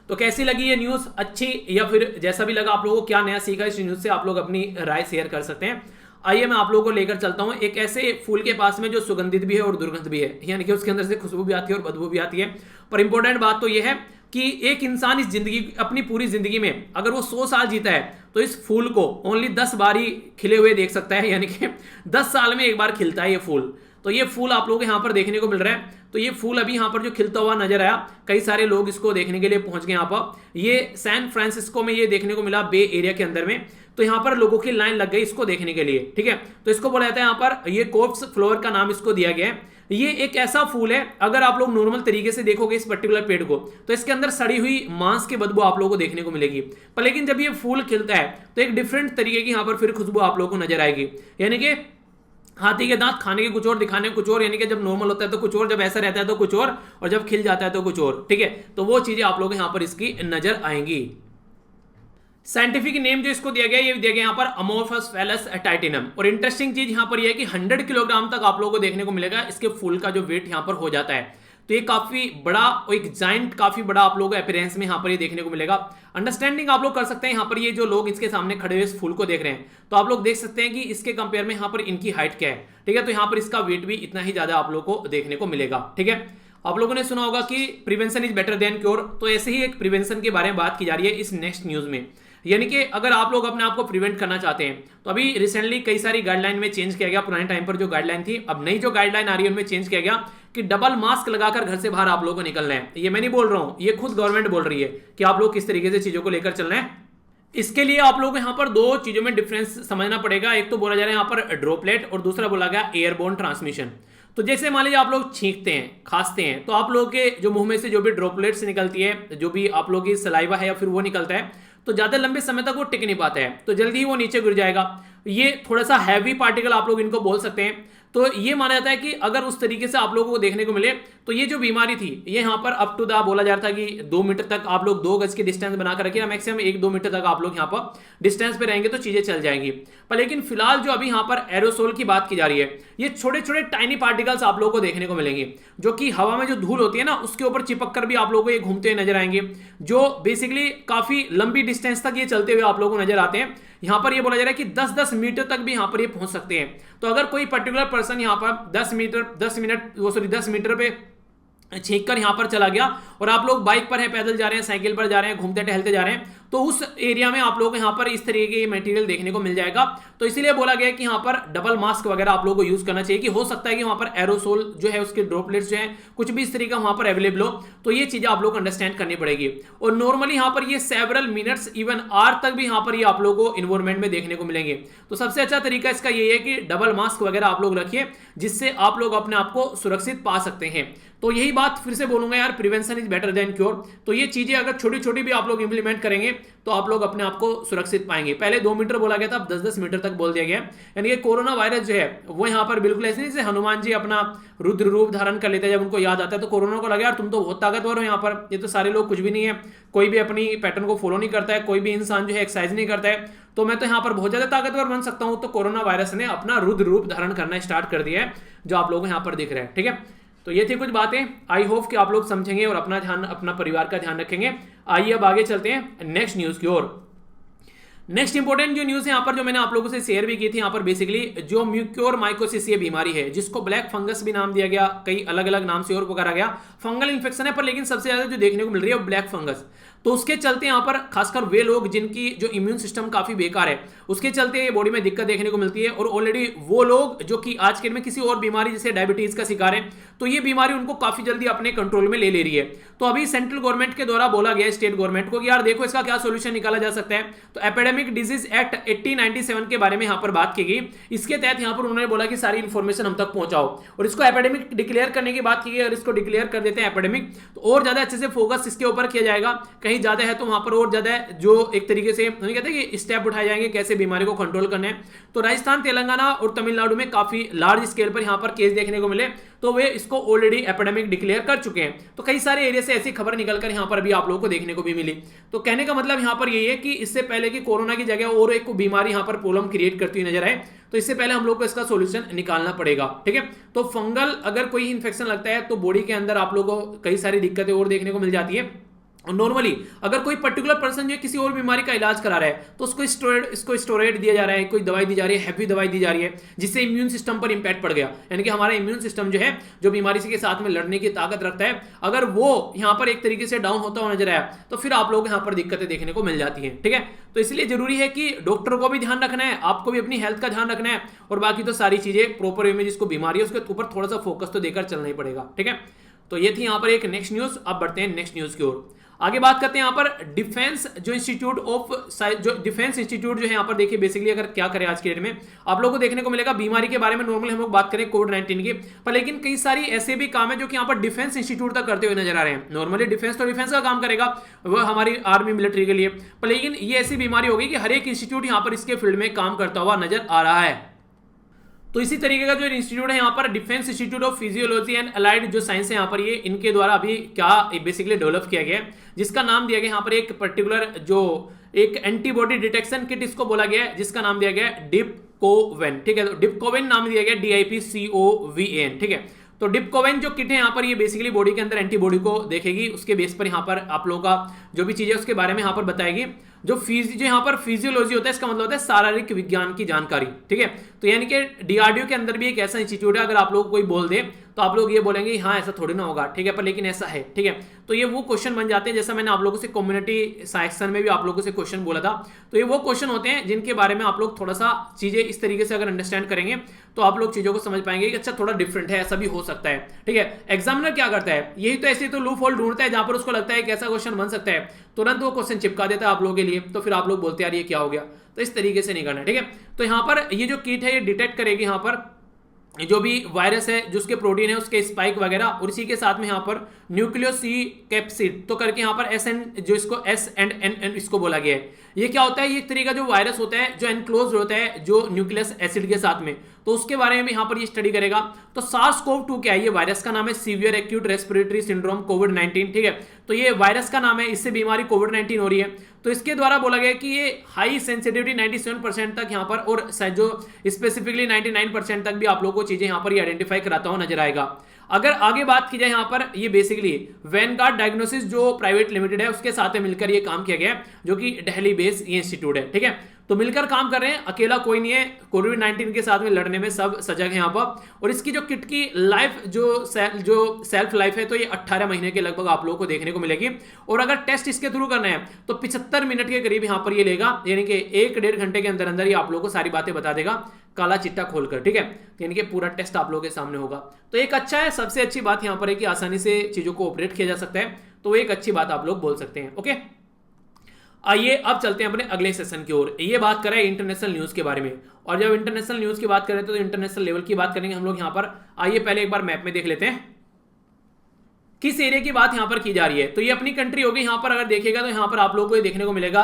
तो कैसी लगी ये न्यूज, अच्छी या फिर जैसा भी लगा, आप लोगों को क्या नया सीखा इस न्यूज से, आप लोग अपनी राय शेयर कर सकते हैं। आइए मैं आप लोगों को लेकर चलता हूं एक ऐसे फूल के पास में जो सुगंधित भी है और दुर्गंध भी है, यानी कि उसके अंदर से खुशबू भी आती है और बदबू भी आती है। पर इंपॉर्टेंट बात तो यह है कि एक इंसान इस जिंदगी अपनी पूरी जिंदगी में अगर वो 100 साल जीता है तो इस फूल को ओनली 10 बार ही खिले हुए देख सकता है, यानी कि 10 साल में एक बार खिलता है ये फूल। तो ये फूल आप लोगों को यहाँ पर देखने को मिल रहा है। तो ये फूल अभी यहाँ पर जो खिलता हुआ नजर आया, कई सारे लोग इसको देखने के लिए पहुंच गए यहाँ पर। ये सैन फ्रांसिस्को में ये देखने को मिला, बे एरिया के अंदर में। तो यहाँ पर लोगों की लाइन लग गई इसको देखने के लिए, ठीक है। तो इसको बोला जाता है यहाँ पर, ये कोप्स फ्लोर का नाम इसको दिया गया है। ये एक ऐसा फूल है, अगर आप लोग नॉर्मल तरीके से देखोगे इस पर्टिकुलर पेड़ को तो इसके अंदर सड़ी हुई मांस की बदबू आप लोगों को देखने को मिलेगी। पर लेकिन जब ये फूल खिलता है तो एक डिफरेंट तरीके की यहाँ पर फिर खुशबू आप लोगों को नजर आएगी, यानी कि हाथी के दांत खाने के कुछ और, दिखाने के कुछ और, यानी कि जब नॉर्मल होता है तो कुछ और, जब ऐसा रहता है तो कुछ और जब खिल जाता है तो कुछ और, ठीक है। तो वो चीजें आप लोग यहाँ पर इसकी नजर आएंगी। साइंटिफिक नेम जो इसको दिया गया, ये दिया गया यहाँ पर अमोर्फस फैलस टाइटेनम। और इंटरेस्टिंग चीज यहाँ पर यह है कि 100 किलोग्राम तक आप लोगों को देखने को मिलेगा इसके फूल का जो वेट यहाँ पर हो जाता है। तो ये काफी बड़ा, एक जाइंट काफी बड़ा आप लोगों को अपीयरेंस में यहाँ पर ये देखने को मिलेगा। अंडरस्टैंडिंग आप लोग कर सकते हैं यहाँ पर, ये जो लोग इसके सामने खड़े हुए इस फूल को देख रहे हैं तो आप लोग देख सकते हैं कि इसके कंपेयर में यहाँ पर इनकी हाइट क्या है, ठीक है। तो यहाँ पर इसका वेट भी इतना ही ज्यादा आप लोग को देखने को मिलेगा, ठीक है। आप लोगों ने सुना होगा कि prevention is better than cure, तो ऐसे ही एक प्रिवेंशन के बारे में बात की जा रही है इस नेक्स्ट न्यूज में। यानी कि अगर आप लोग अपने आप को प्रिवेंट करना चाहते हैं तो अभी रिसेंटली कई सारी गाइडलाइन में चेंज किया गया। पुराने टाइम पर जो गाइडलाइन थी, अब नई जो गाइडलाइन आ रही है उनमें चेंज किया गया कि डबल मास्क लगाकर घर से बाहर आप लोगों को निकलना है। ये मैं नहीं बोल रहा हूं, ये खुद गवर्नमेंट बोल रही है कि आप लोग किस तरीके से चीजों को लेकर चलना है। इसके लिए आप लोगों को यहाँ पर 2 चीजों में डिफरेंस समझना पड़ेगा। एक तो बोला जा रहा है यहाँ पर ड्रॉपलेट और दूसरा बोला गया एयरबोर्न ट्रांसमिशन। तो जैसे मान लीजिए आप लोग छींकते हैं, खांसते हैं, तो आप लोगों के जो मुंह में से जो भी ड्रॉपलेट्स निकलती है, जो भी आप लोगों की सलाइवा है या फिर वो निकलता है, तो ज्यादा लंबे समय तक वो टिक नहीं पाता है, तो जल्दी ही वो नीचे गिर जाएगा। ये थोड़ा सा हैवी पार्टिकल आप लोग इनको बोल सकते हैं। तो ये माना जाता है कि अगर उस तरीके से आप लोगों को देखने को मिले तो ये जो बीमारी थी ये यहाँ पर अप टू द बोला जा रहा था कि 2 मीटर तक आप लोग 2 गज की डिस्टेंस बनाकर रखिए, मैक्सिमम 1-2 मीटर तक आप लोग यहाँ पर डिस्टेंस पे रहेंगे तो चीजें चल जाएंगी। पर लेकिन फिलहाल जो अभी यहाँ पर एरोसोल की बात की जा रही है, ये छोटे छोटे टाइनी पार्टिकल्स आप लोगों को देखने को मिलेंगे, जो कि हवा में जो धूल होती है ना उसके ऊपर चिपक कर भी आप लोगों को ये घूमते हुए नजर आएंगे, जो बेसिकली काफी लंबी डिस्टेंस तक ये चलते हुए आप लोगों को नजर आते हैं। यहां पर ये बोला जा रहा है कि 10-10 मीटर तक भी यहां पर ये पहुंच सकते हैं। तो अगर कोई पर्टिकुलर पर्सन यहां पर 10 मीटर पे छींक कर यहां पर चला गया और आप लोग बाइक पर हैं, पैदल जा रहे हैं, साइकिल पर जा रहे हैं, घूमते टहलते जा रहे हैं, तो उस एरिया में आप लोगों को यहां पर इस तरीके के मटेरियल देखने को मिल जाएगा। तो इसीलिए बोला गया है कि यहां पर डबल मास्क वगैरह आप लोगों को यूज करना चाहिए, कि हो सकता है कि वहां पर एरोसोल जो है उसके ड्रॉपलेट्स जो है कुछ भी इस तरीके का वहां पर अवेलेबल हो, तो ये चीजें आप लोग को अंडरस्टैंड करनी पड़ेगी। और नॉर्मली यहां पर ये सेवरल मिनट्स इवन आवर तक भी यहां पर ये आप लोगों को इन्वायरमेंट में देखने को मिलेंगे। तो सबसे अच्छा तरीका इसका ये है कि डबल मास्क वगैरह आप लोग रखिए, जिससे आप लोग अपने आप को सुरक्षित पा सकते हैं। तो यही बात फिर से बोलूंगा यार, prevention is better than cure. तो ये चीजें अगर छोटी छोटी भी आप लोग इंप्लीमेंट करेंगे तो आप लोग अपने आप को सुरक्षित पाएंगे। पहले 2 मीटर बोला गया था, अब 10-10 मीटर तक बोल दिया गया। यानी कि कोरोना वायरस जो है वो यहाँ पर बिल्कुल ऐसे नहीं जैसे हनुमान जी अपना रुद्र रूप धारण कर लेते हैं, जब उनको याद आता है तो कोरोना को लगा यार तुम तो बहुत ताकतवर हो, यहाँ पर ये तो सारे लोग कुछ भी नहीं है, कोई भी अपनी पैटर्न को फॉलो नहीं करता है, कोई भी इंसान जो है एक्सरसाइज नहीं करता है, तो मैं तो यहाँ पर बहुत ज्यादा ताकतवर बन सकता हूँ। तो कोरोना वायरस ने अपना रुद्र रूप धारण करना स्टार्ट कर दिया है, जो आप लोग यहाँ पर दिख रहे हैं। ठीक है, तो ये थी कुछ बातें, आई होप कि आप लोग समझेंगे और अपना ध्यान, अपना परिवार का ध्यान रखेंगे। आइए अब आगे चलते हैं नेक्स्ट न्यूज की ओर। नेक्स्ट इंपॉर्टेंट जो न्यूज है यहाँ पर, जो मैंने आप लोगों से शेयर भी की थी, यहाँ पर बेसिकली जो म्यूकोरमाइकोसिस ये बीमारी है, जिसको ब्लैक फंगस भी नाम दिया गया, कई अलग अलग नाम से और पुकारा गया, फंगल इन्फेक्शन है, पर लेकिन सबसे ज्यादा जो देखने को मिल रही है वो ब्लैक फंगस। तो उसके चलते यहाँ पर खासकर वे लोग जिनकी जो इम्यून सिस्टम काफी बेकार है, उसके चलते बॉडी में दिक्कत देखने को मिलती है। और ऑलरेडी वो लोग जो कि आज के दिन में किसी और बीमारी जैसे डायबिटीज का शिकार है, तो ये बीमारी उनको काफी जल्दी अपने कंट्रोल में ले रही है। तो अभी सेंट्रल गवर्नमेंट के द्वारा बोला गया स्टेट गवर्नमेंट को कि यार देखो इसका क्या सोल्यूशन निकाला जा सकता है। तो एपिडेमिक डिजीज एक्ट 1897 के बारे में यहाँ पर बात की गई। इसके तहत यहाँ पर उन्होंने बोला कि सारी इंफॉर्मेशन हम तक पहुंचाओ और इसको एपिडेमिक डिक्लेयर करने की बात की गई। अगर इसको डिक्लेयर कर देते हैं एपिडेमिक, तो और ज्यादा अच्छे से फोकस इसके ऊपर किया जाएगा। कहीं ज्यादा है तो वहां पर और ज्यादा जो एक तरीके से हम कहते हैं कि स्टेप उठाए जाएंगे कैसे बीमारी को कंट्रोल करना है। तो राजस्थान, तेलंगाना और तमिलनाडु में काफी लार्ज स्केल पर यहाँ पर केस देखने को मिले, तो वे इसको ऑलरेडी एपिडेमिक डिक्लेयर कर चुके हैं। तो कई सारे एरिया से ऐसी खबर निकलकर यहाँ पर भी आप लोगों को देखने को भी मिली। तो कहने का मतलब यहाँ पर यही है कि इससे पहले कि कोरोना की जगह और एक बीमारी यहाँ पर प्रॉब्लम क्रिएट करती हुई नजर आए, तो इससे पहले हम लोग को इसका सॉल्यूशन निकालना पड़ेगा। ठीक है, तो फंगल अगर कोई इन्फेक्शन लगता है तो बॉडी के अंदर आप लोगों को कई सारी दिक्कतें और देखने को मिल जाती है। और नॉर्मली अगर कोई पर्टिकुलर पर्सन जो किसी और बीमारी का इलाज करा रहा है, तो इसको स्टेरॉइड दिया जा रहा है, कोई दवाई दी जा रही है, हैवी दवाई दी जा रही है, जिससे इम्यून सिस्टम पर इंपैक्ट पड़ गया। यानी कि हमारा इम्यून सिस्टम जो है, जो बीमारी के साथ में लड़ने की ताकत रखता है, अगर वो यहाँ पर एक तरीके से डाउन होता हुआ नजर आया, तो फिर आप लोग यहाँ पर दिक्कतें देखने को मिल जाती हैं। ठीक है, तो इसलिए जरूरी है कि डॉक्टर को भी ध्यान रखना है, आपको भी अपनी हेल्थ का ध्यान रखना है, और बाकी तो सारी चीजें प्रॉपर वे में जिसको बीमारी है उसके ऊपर थोड़ा सा फोकस तो देकर चलना ही पड़ेगा। ठीक है, तो ये थी यहाँ पर एक नेक्स्ट न्यूज। अब बढ़ते हैं नेक्स्ट न्यूज की ओर। आगे बात करते हैं यहाँ पर डिफेंस जो इंस्टीट्यूट जो है यहाँ पर देखिए बेसिकली अगर क्या करें आज के डेट में आप लोगों को देखने को मिलेगा बीमारी के बारे में। नॉर्मली हम लोग बात करें कोविड-19 की, पर लेकिन कई सारी ऐसे भी काम है जो कि यहाँ पर डिफेंस इंस्टीट्यूट तक करते हुए नजर आ रहे हैं। नॉर्मली डिफेंस तो डिफेंस का काम करेगा, वह हमारी आर्मी मिलिट्री के लिए, पर लेकिन ये ऐसी बीमारी होगी कि हर एक इंस्टीट्यूट यहाँ पर इसके फील्ड में काम करता हुआ नजर आ रहा है। तो इसी तरीके का जो इंस्टीट्यूट है यहाँ पर defence institute of physiology and allied जो साइंस है यहाँ पर, ये इनके द्वारा अभी क्या बेसिकली डेवलप किया गया है, जिसका नाम दिया गया यहाँ पर एक पर्टिकुलर जो एक एंटीबॉडी डिटेक्शन किट इसको बोला गया है, जिसका नाम दिया गया है डिपकोवेन। ठीक है, तो डिपकोवेन नाम दिया गया DIPCOVAN। ठीक है, तो डिपकोवेन जो किट है यहाँ पर ये बेसिकली बॉडी के अंदर एंटीबॉडी को देखेगी, उसके बेस पर यहाँ पर आप लोगों का जो भी चीज है उसके बारे में यहाँ पर बताएगी। जो यहाँ पर फिजियोलॉजी होता है इसका मतलब होता है शारीरिक विज्ञान की जानकारी। ठीक है, तो यानी कि DRDO के अंदर भी एक ऐसा इंस्टीट्यूट है, अगर आप लोग कोई बोल दे तो आप लोग ये बोलेंगे हाँ ऐसा थोड़ी ना होगा। ठीक है, पर लेकिन ऐसा है। ठीक है, तो ये वो क्वेश्चन बन जाते हैं, जैसा मैंने आप लोगों से कम्युनिटी सेक्शन में भी आप लोगों से क्वेश्चन बोला था, तो ये वो क्वेश्चन होते हैं जिनके बारे में आप लोग थोड़ा सा चीजें इस तरीके से अगर अंडरस्टैंड करेंगे तो आप लोग चीजों को समझ पाएंगे कि अच्छा थोड़ा डिफरेंट है, ऐसा भी हो सकता है। ठीक है, एग्जामिनर क्या करता है, यही तो ऐसे तो लूप होल ढूंढता है जहां पर उसको लगता है कि ऐसा क्वेश्चन बन सकता है, तुरंत वो क्वेश्चन चिपका देता है आप लोगों के लिए, तो फिर आप लोग बोलते हैं यार ये क्या हो गया। तो इस तरीके से नहीं करना। ठीक है, तो यहाँ पर ये जो किट है ये डिटेक्ट करेगी यहाँ पर जो भी वायरस है, जो उसके प्रोटीन है, उसके स्पाइक वगैरह, और इसी के साथ में यहाँ पर न्यूक्लियोसी कैप्सिड तो करके यहाँ पर SN, जो इसको S&N इसको बोला गया है। ये क्या होता है? ये एक तरीके का जो वायरस होता है जो एनक्लोज होता है जो न्यूक्लियस एसिड के साथ में, तो उसके बारे में यहाँ पर ये स्टडी करेगा। तो SARS-CoV-2 क्या है? ये वायरस का नाम है, सीवियर एक्यूट रेस्पिरेटरी सिंड्रोम कोविड-19, ठीक है। तो ये वायरस का नाम है, इससे बीमारी कोविड-19 हो रही है। तो इसके द्वारा बोला गया कि ये हाई सेंसिटिविटी 97% तक यहाँ पर, और जो स्पेसिफिकली 99% तक भी आप लोगों को चीजें यहाँ पर आइडेंटिफाई कराता हुआ नजर आएगा। अगर आगे बात की जाए यहाँ पर, ये बेसिकली वैनगार्ड डायग्नोसिस जो प्राइवेट लिमिटेड है उसके साथ मिलकर ये काम किया गया है, जो कि दिल्ली बेस्ड ये इंस्टीट्यूट है, ठीक है। तो मिलकर काम कर रहे हैं, अकेला कोई नहीं है। कोविड-19 के साथ में लड़ने में सब सजग है यहाँ पर। और इसकी जो किट की लाइफ जो सेल्फ लाइफ है, तो ये 18 महीने के लगभग आप लोगों को देखने को मिलेगी। और अगर टेस्ट इसके थ्रू करना है तो 75 मिनट के करीब यहाँ पर ये लेगा, यानी कि 1-1.5 घंटे के अंदर अंदर ये आप लोगों को सारी बातें बता देगा, काला चिट्टा खोलकर, ठीक है। यानी कि पूरा टेस्ट आप लोगों के सामने होगा। तो एक अच्छा है, सबसे अच्छी बात यहाँ पर है कि आसानी से चीजों को ऑपरेट किया जा सकता है, तो एक अच्छी बात आप लोग बोल सकते हैं। ओके, आइए अब चलते हैं अपने अगले सेशन की ओर। ये बात करें इंटरनेशनल न्यूज के बारे में, और जब इंटरनेशनल न्यूज की बात करें तो इंटरनेशनल लेवल की बात करेंगे हम लोग यहाँ पर। आइए पहले एक बार मैप में देख लेते हैं किस एरिया की बात यहाँ पर की जा रही है। तो ये अपनी कंट्री होगी। यहाँ पर अगर देखिएगा तो यहाँ पर आप लोगों को ये देखने को मिलेगा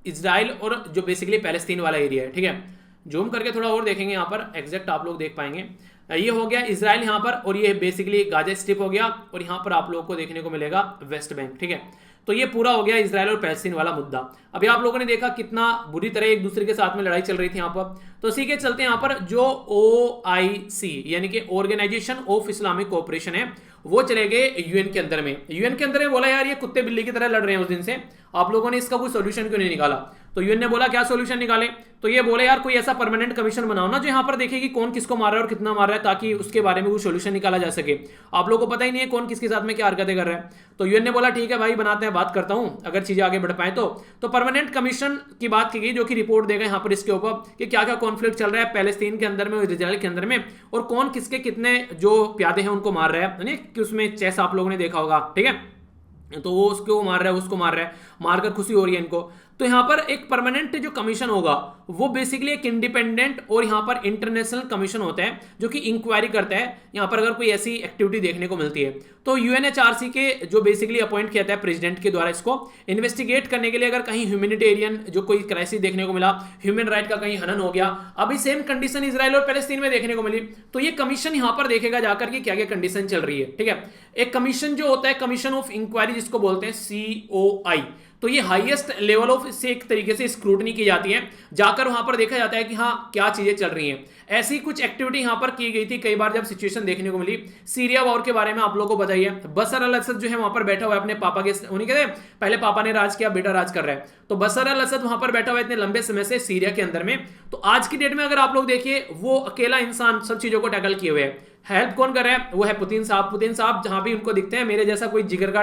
इजराइल और जो बेसिकली पैलेस्तीन वाला एरिया है, ठीक है। जूम करके थोड़ा और देखेंगे यहाँ पर एग्जैक्ट आप लोग देख पाएंगे। ये हो गया इजराइल यहाँ पर, और ये बेसिकली गाजा स्ट्रिप हो गया, और यहाँ पर आप लोगों को देखने को मिलेगा वेस्ट बैंक, ठीक है। तो ये पूरा हो गया इजराइल और पैलेस्टीन वाला मुद्दा। अभी आप लोगों ने देखा कितना बुरी तरह एक दूसरे के साथ में लड़ाई चल रही थी यहाँ पर। तो इसी के चलते यहाँ पर जो OIC यानी कि ऑर्गेनाइजेशन ऑफ इस्लामिक कोऑपरेशन है, वो चले गए यूएन के अंदर में। यूएन के अंदर में बोला यार ये कुत्ते बिल्ली की तरह लड़ रहे हैं उस दिन से, आप लोगों ने इसका कोई सोल्यूशन क्यों नहीं निकाला? तो यूएन ने बोला क्या सोल्यूशन निकाले? तो ये बोले यार कोई ऐसा परमानेंट कमीशन बनाओ ना जो यहाँ पर देखे कि कौन किसको मार रहा है और कितना मार रहा है, ताकि उसके बारे में कोई सोल्यूशन निकाला जा सके। आप लोगों को पता ही नहीं है कौन किसके साथ में क्या हरकतें कर रहा है। तो यूएन ने बोला ठीक है भाई बनाते हैं, बात करता हूं अगर चीजें आगे बढ़ पाए तो परमानेंट कमीशन की बात की गई, जो कि रिपोर्ट देगा यहाँ पर इसके ऊपर कि क्या क्या कॉन्फ्लिक्ट चल रहा है पैलेस्तीन के अंदर में और इजराइल के अंदर में, और कौन किसके कितने जो प्यादे हैं उनको मार रहा है, कि उसमें चेस आप लोगों ने देखा होगा, ठीक है। तो वो उसको मार रहा है, उसको मार रहा है, मारकर खुशी हो रही है इनको। तो यहां पर एक परमानेंट जो कमीशन होगा वो बेसिकली एक इंडिपेंडेंट और यहां पर इंटरनेशनल कमीशन होता है जो कि इंक्वायरी करता है यहां पर अगर कोई ऐसी एक्टिविटी देखने को मिलती है। तो UNHRC के जो बेसिकली अपॉइंट किया था प्रेसिडेंट के द्वारा इसको इन्वेस्टिगेट करने के लिए, अगर कहीं ह्यूमैनिटेरियन जो कोई क्राइसिस देखने को मिला, ह्यूमन राइट का कहीं हनन हो गया, अभी सेम कंडीशन इजराइल और पैलेस्तीन में देखने को मिली, तो ये कमीशन यहां पर देखेगा जाकर कि क्या क्या कंडीशन चल रही है, ठीक है। एक कमीशन जो होता है कमीशन ऑफ इंक्वायरी जिसको बोलते हैं COI, तो ये हाईएस्ट लेवल ऑफ से एक तरीके से स्क्रूटनी की जाती है, जाकर वहां पर देखा जाता है कि हाँ क्या चीजें चल रही हैं। ऐसी कुछ एक्टिविटी यहां पर की गई थी कई बार जब सिचुएशन देखने को मिली। सीरिया वॉर के बारे में आप लोगों को बताइए, बशर अल असद जो है वहां पर बैठा हुआ है अपने पापा के, उन्हीं कहते हैं पहले पापा ने राज किया बेटा राज कर रहा है, तो बशर अल असद वहां पर बैठा हुआ है इतने लंबे समय से सीरिया के अंदर में। तो आज की डेट में अगर आप लोग देखिए वो अकेला इंसान सब चीजों को टैकल किए हुए है। हेल्प कौन कर रहा है? वो है पुतिन साहब। पुतिन साहब जहां भी उनको दिखते हैं मेरे जैसा कोई जिगर का,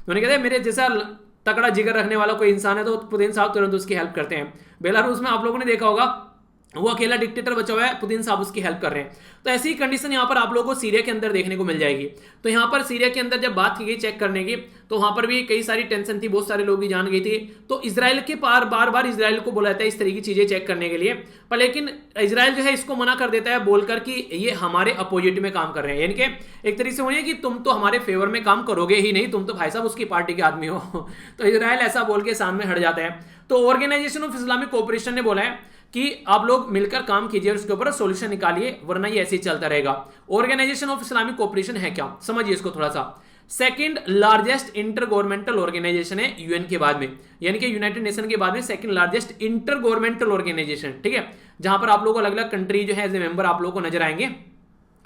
उन्हें कहते हैं मेरे जैसा तकड़ा जिगर रखने वाला कोई इंसान है तो पुतिन साहब तुरंत उसकी हेल्प करते हैं। बेलारूस में आप लोगों ने देखा होगा वो अकेला डिक्टेटर बचा हुआ है, पुतिन साहब उसकी हेल्प कर रहे हैं। तो ऐसी कंडीशन यहाँ पर आप लोगों को सीरिया के अंदर देखने को मिल जाएगी। तो यहाँ पर सीरिया के अंदर जब बात की गई चेक करने की, तो वहां पर भी कई सारी टेंशन थी, बहुत सारे लोग भी जान गई थी। तो इजराइल के पार बार बार इजराइल को बोला जाता है इस तरह की चीजें चेक करने के लिए, पर लेकिन इजराइल जो है इसको मना कर देता है बोलकर कि ये हमारे अपोजिट में काम कर रहे हैं, यानी कि एक तरीके से होनी है कि तुम तो हमारे फेवर में काम करोगे ही नहीं, तुम तो भाई साहब उसकी पार्टी के आदमी हो। तो इजराइल ऐसा बोल के सामने हट जाता है। तो ऑर्गेनाइजेशन ऑफ इस्लामिक कोऑपरेशन ने बोला है कि आप लोग मिलकर काम कीजिए और उसके ऊपर सोल्यूशन निकालिए, वरना ये ऐसे ही चलता रहेगा। ऑर्गेनाइजेशन ऑफ इस्लामिक कोऑपरेशन है क्या, समझिए इसको थोड़ा सा। Second largest inter governmental organisation है यूएन के बाद में, यानी कि यूनाइटेड नेशन के बाद में second largest inter governmental organisation, ठीक है। जहां पर आप लोगों को अलग अलग कंट्री जो है एज ए मेंबर आप लोगों को नजर आएंगे।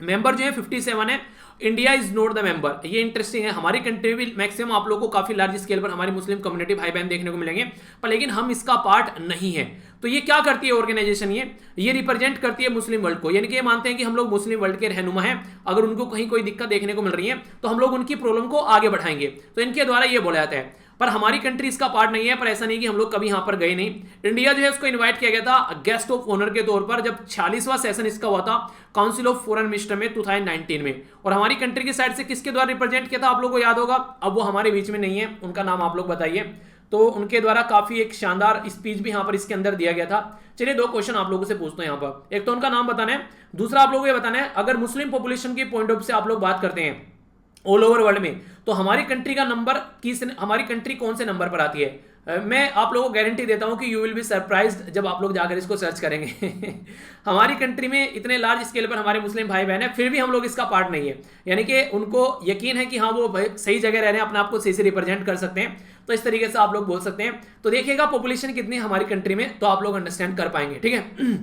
मेंबर जो है 57 है, India is not the member. ये इंटरेस्टिंग है, हमारी कंट्री भी मैक्सिमम आप लोगों को काफी लार्ज स्केल पर हमारी मुस्लिम कम्युनिटी भाई बहन देखने को मिलेंगे, पर लेकिन हम इसका पार्ट नहीं है। तो ये क्या करती है ऑर्गेनाइजेशन, ये रिप्रेजेंट करती है मुस्लिम वर्ल्ड को, यानी कि ये मानते हैं कि हम लोग मुस्लिम वर्ल्ड के रहनुमा हैं, अगर उनको कहीं कोई दिक्कत देखने को मिल रही है तो हम लोग उनकी प्रॉब्लम को आगे बढ़ाएंगे। तो इनके द्वारा ये बोला जाता है, पर हमारी कंट्री इसका पार्ट नहीं है। पर ऐसा नहीं कि हम लोग कभी यहां पर गए नहीं। इंडिया जो है उसको इनवाइट किया गया था गेस्ट ऑफ ऑनर के तौर पर जब 46वां सेशन इसका हुआ था काउंसिल ऑफ फॉरेन मिनिस्टर में 2019 में, और हमारी कंट्री की साइड से किसके द्वारा रिप्रेजेंट किया था आप लोगों को याद होगा। अब वो हमारे बीच में नहीं है, उनका नाम आप लोग बताइए। तो उनके द्वारा काफी एक शानदार स्पीच भी यहाँ पर इसके अंदर दिया गया था। चलिए 2 क्वेश्चन आप लोगों से पूछते हैं यहाँ पर। एक तो उनका नाम बताना है, दूसरा आप लोगों को ये बताना है अगर मुस्लिम पॉपुलेशन के पॉइंट ऑफ व्यू से आप लोग बात करते हैं ऑल ओवर वर्ल्ड में, तो हमारी कंट्री का नंबर हमारी कंट्री कौन से नंबर पर आती है। मैं आप लोगों को गारंटी देता हूं कि यू विल बी सरप्राइज्ड जब आप लोग जाकर इसको सर्च करेंगे। हमारी कंट्री में इतने लार्ज स्केल पर हमारे मुस्लिम भाई बहन है, फिर भी हम लोग इसका पार्ट नहीं है। यानी कि उनको यकीन है कि हाँ वो सही जगह रह रहे हैं, अपने आप को सही से रिप्रेजेंट कर सकते हैं, तो इस तरीके से आप लोग बोल सकते हैं। तो देखिएगा पॉपुलेशन कितनी है हमारी कंट्री में, तो आप लोग अंडरस्टैंड कर पाएंगे, ठीक है।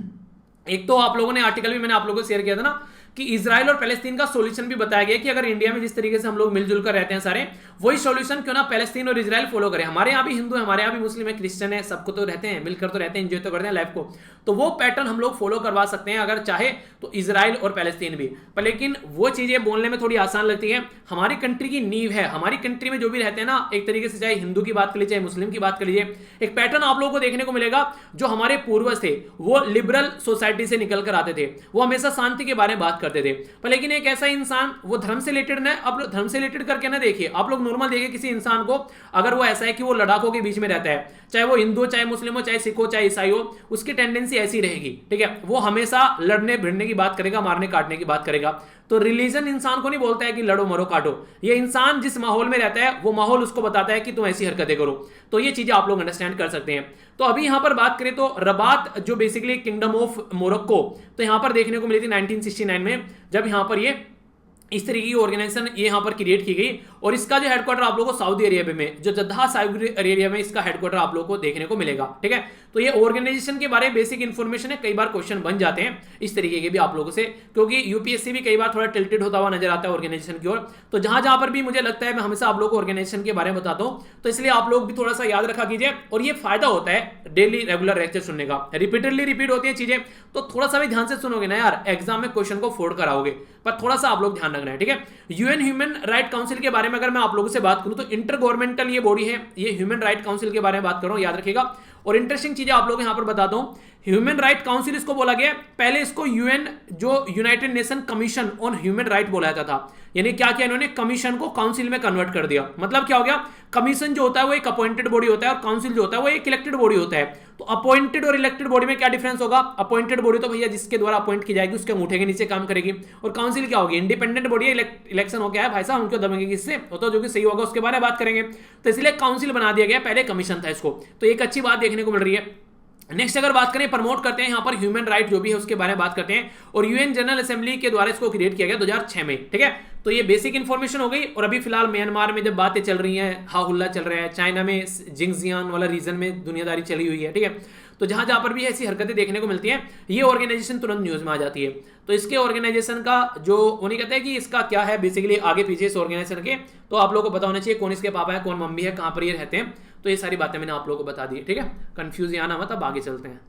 एक तो आप लोगों ने आर्टिकल भी मैंने आप लोगों को शेयर किया था ना कि इजराइल और पैलेस्तीन का सॉल्यूशन भी बताया गया कि अगर इंडिया में जिस तरीके से हम लोग मिलजुल कर रहते हैं सारे, वही सॉल्यूशन क्यों ना पैलेस्तीन और इजराइल फॉलो करें। हमारे यहाँ भी हिंदू है, हमारे यहाँ भी मुस्लिम है, क्रिश्चियन है, सबको तो रहते हैं, मिलकर तो रहते हैं, एंजॉय तो करते हैं लाइफ को, तो वो पैटर्न हम लोग फॉलो करवा सकते हैं अगर चाहे तो इजराइल और पैलेस्तीन भी। पर लेकिन वो चीजें बोलने में थोड़ी आसान लगती है। हमारी कंट्री की नींव है, हमारी कंट्री में जो भी रहते हैं ना, एक तरीके से चाहे हिंदू की बात कर लीजिए चाहे मुस्लिम की बात कर लीजिए, एक पैटर्न आप लोगों को देखने को मिलेगा। जो हमारे पूर्वज थे वो लिबरल सोसाइटी से निकल कर आते थे, वो हमेशा शांति के बारे में बात करते थे। पर लेकिन एक ऐसा इंसान वो धर्म से रिलेटेड ना, अब धर्म से रिलेटेड करके ना देखिए, आप लोग नॉर्मल देखिए किसी इंसान को, अगर वो ऐसा है कि वो लड़ाकों के बीच में रहता है, चाहे वो हिंदू चाहे मुस्लिम हो चाहे सिख हो चाहे ईसाई हो, उसकी टेंडेंसी ऐसी रहेगी, ठीक है। वो हमेशा लड़ने भिड़ने की बात करेगा, मारने काटने की बात करेगा। तो रिलीजन इंसान को नहीं बोलता है कि लड़ो मरो काटो, ये इंसान जिस माहौल में रहता है वो माहौल उसको बताता है कि तुम ऐसी हरकतें करो। तो ये चीजें आप लोग अंडरस्टैंड कर सकते हैं। तो अभी यहां पर बात करें तो रबात जो बेसिकली किंगडम ऑफ मोरक्को, तो यहां पर देखने को मिली थी 1969 में, जब यहां पर ये इस तरीके की ऑर्गेनाइजेशन ये यहां पर क्रिएट की गई। और इसका जो हेडक्वार्टर आप लोगों को सऊदी अरेबिया में, जो जद्दा सऊदी अरेबिया में इसका हेडक्वार्टर आप लोगों को देखने को मिलेगा, ठीक है। तो ये ऑर्गेनाइजेशन के बारे में बेसिक इंफॉर्मेशन है, कई बार क्वेश्चन बन जाते हैं इस तरीके के भी आप लोगों से, क्योंकि यूपीएससी भी कई बार थोड़ा टिल्टेड होता हुआ नजर आता है ऑर्गेनाइजेशन की ओर। तो जहां जहां पर भी मुझे लगता है मैं हमेशा आप लोग को ऑर्गेनाइजेशन के बारे में बताता हूं, तो इसलिए आप लोग भी थोड़ा सा याद रखा कीजिए। और ये फायदा होता है डेली रेगुलर लेक्चर सुनने का, रिपीटेडली रिपीट होती है चीजें, तो थोड़ा सा भी ध्यान से सुनोगे ना यार, एग्जाम में क्वेश्चन को फोड़ कर आओगे। पर थोड़ा सा आप लोग ध्यान रखना है, ठीक है। यूएन ह्यूमन राइट काउंसिल के बारे में अगर मैं आप लोगों से बात करूं तो इंटर गवर्नमेंटल ये बॉडी है, ये ह्यूमन राइट काउंसिल के बारे में बात कर रहा हूं, याद रखिएगा। और इंटरेस्टिंग चीजें आप लोग यहां पर बताता हूं। ह्यूमन राइट काउंसिल इसको बोला गया, पहले इसको यूएन जो United nation commission on human right बोला जाता था। यानी क्या किया इन्होंने, कमीशन को काउंसिल में कन्वर्ट कर दिया। मतलब क्या हो गया, कमीशन जो होता है वो एक अपॉइंटेड बॉडी होता है और काउंसिल जो होता है वो एक इलेक्टेड बॉडी होता है। तो अपॉइंटेड और इलेक्टेड बॉडी में क्या डिफरेंस होगा, अपॉइंटेड बॉडी तो भैया जिसके द्वारा अपॉइंट की जाएगी उसके अंगूठे के नीचे काम करेगी, और काउंसिल क्या होगी, इंडिपेंडेंट बॉडी है, इलेक्शन हो गया है भाई साहब, उनको दबेंगे किससे, तो जो कि सही होगा उसके बारे में बात करेंगे। तो इसलिए काउंसिल बना दिया गया, पहले कमीशन था इसको। तो एक अच्छी बात देखने को मिल रही है। नेक्स्ट अगर बात करें, प्रमोट करते हैं यहाँ पर ह्यूमन राइट जो भी है उसके बारे में बात करते हैं, और यूएन जनरल असेंबली के द्वारा इसको क्रिएट किया गया 2006 में, ठीक है। तो ये बेसिक इंफॉर्मेशन हो गई। और अभी फिलहाल म्यांमार में जब बातें चल रही हैं, हा हुल्ला चल रहा है, चाइना में जिंगजियान वाला रीजन में दुनियादारी चली हुई है, ठीक है। तो जहां जहां पर भी ऐसी हरकतें देखने को मिलती हैं, ये ऑर्गेनाइजेशन तुरंत न्यूज में आ जाती है। तो इसके ऑर्गेनाइजेशन का जो उन्हें कहते हैं कि इसका क्या है बेसिकली आगे पीछे इस ऑर्गेनाइजेशन के, तो आप लोगों को पता होना चाहिए कौन इसके पापा है, कौन मम्मी है, कहां पर ये रहते हैं। तो ये सारी बातें मैंने आप लोगों को बता दी, ठीक है। कंफ्यूज आना मत, अब आगे चलते हैं।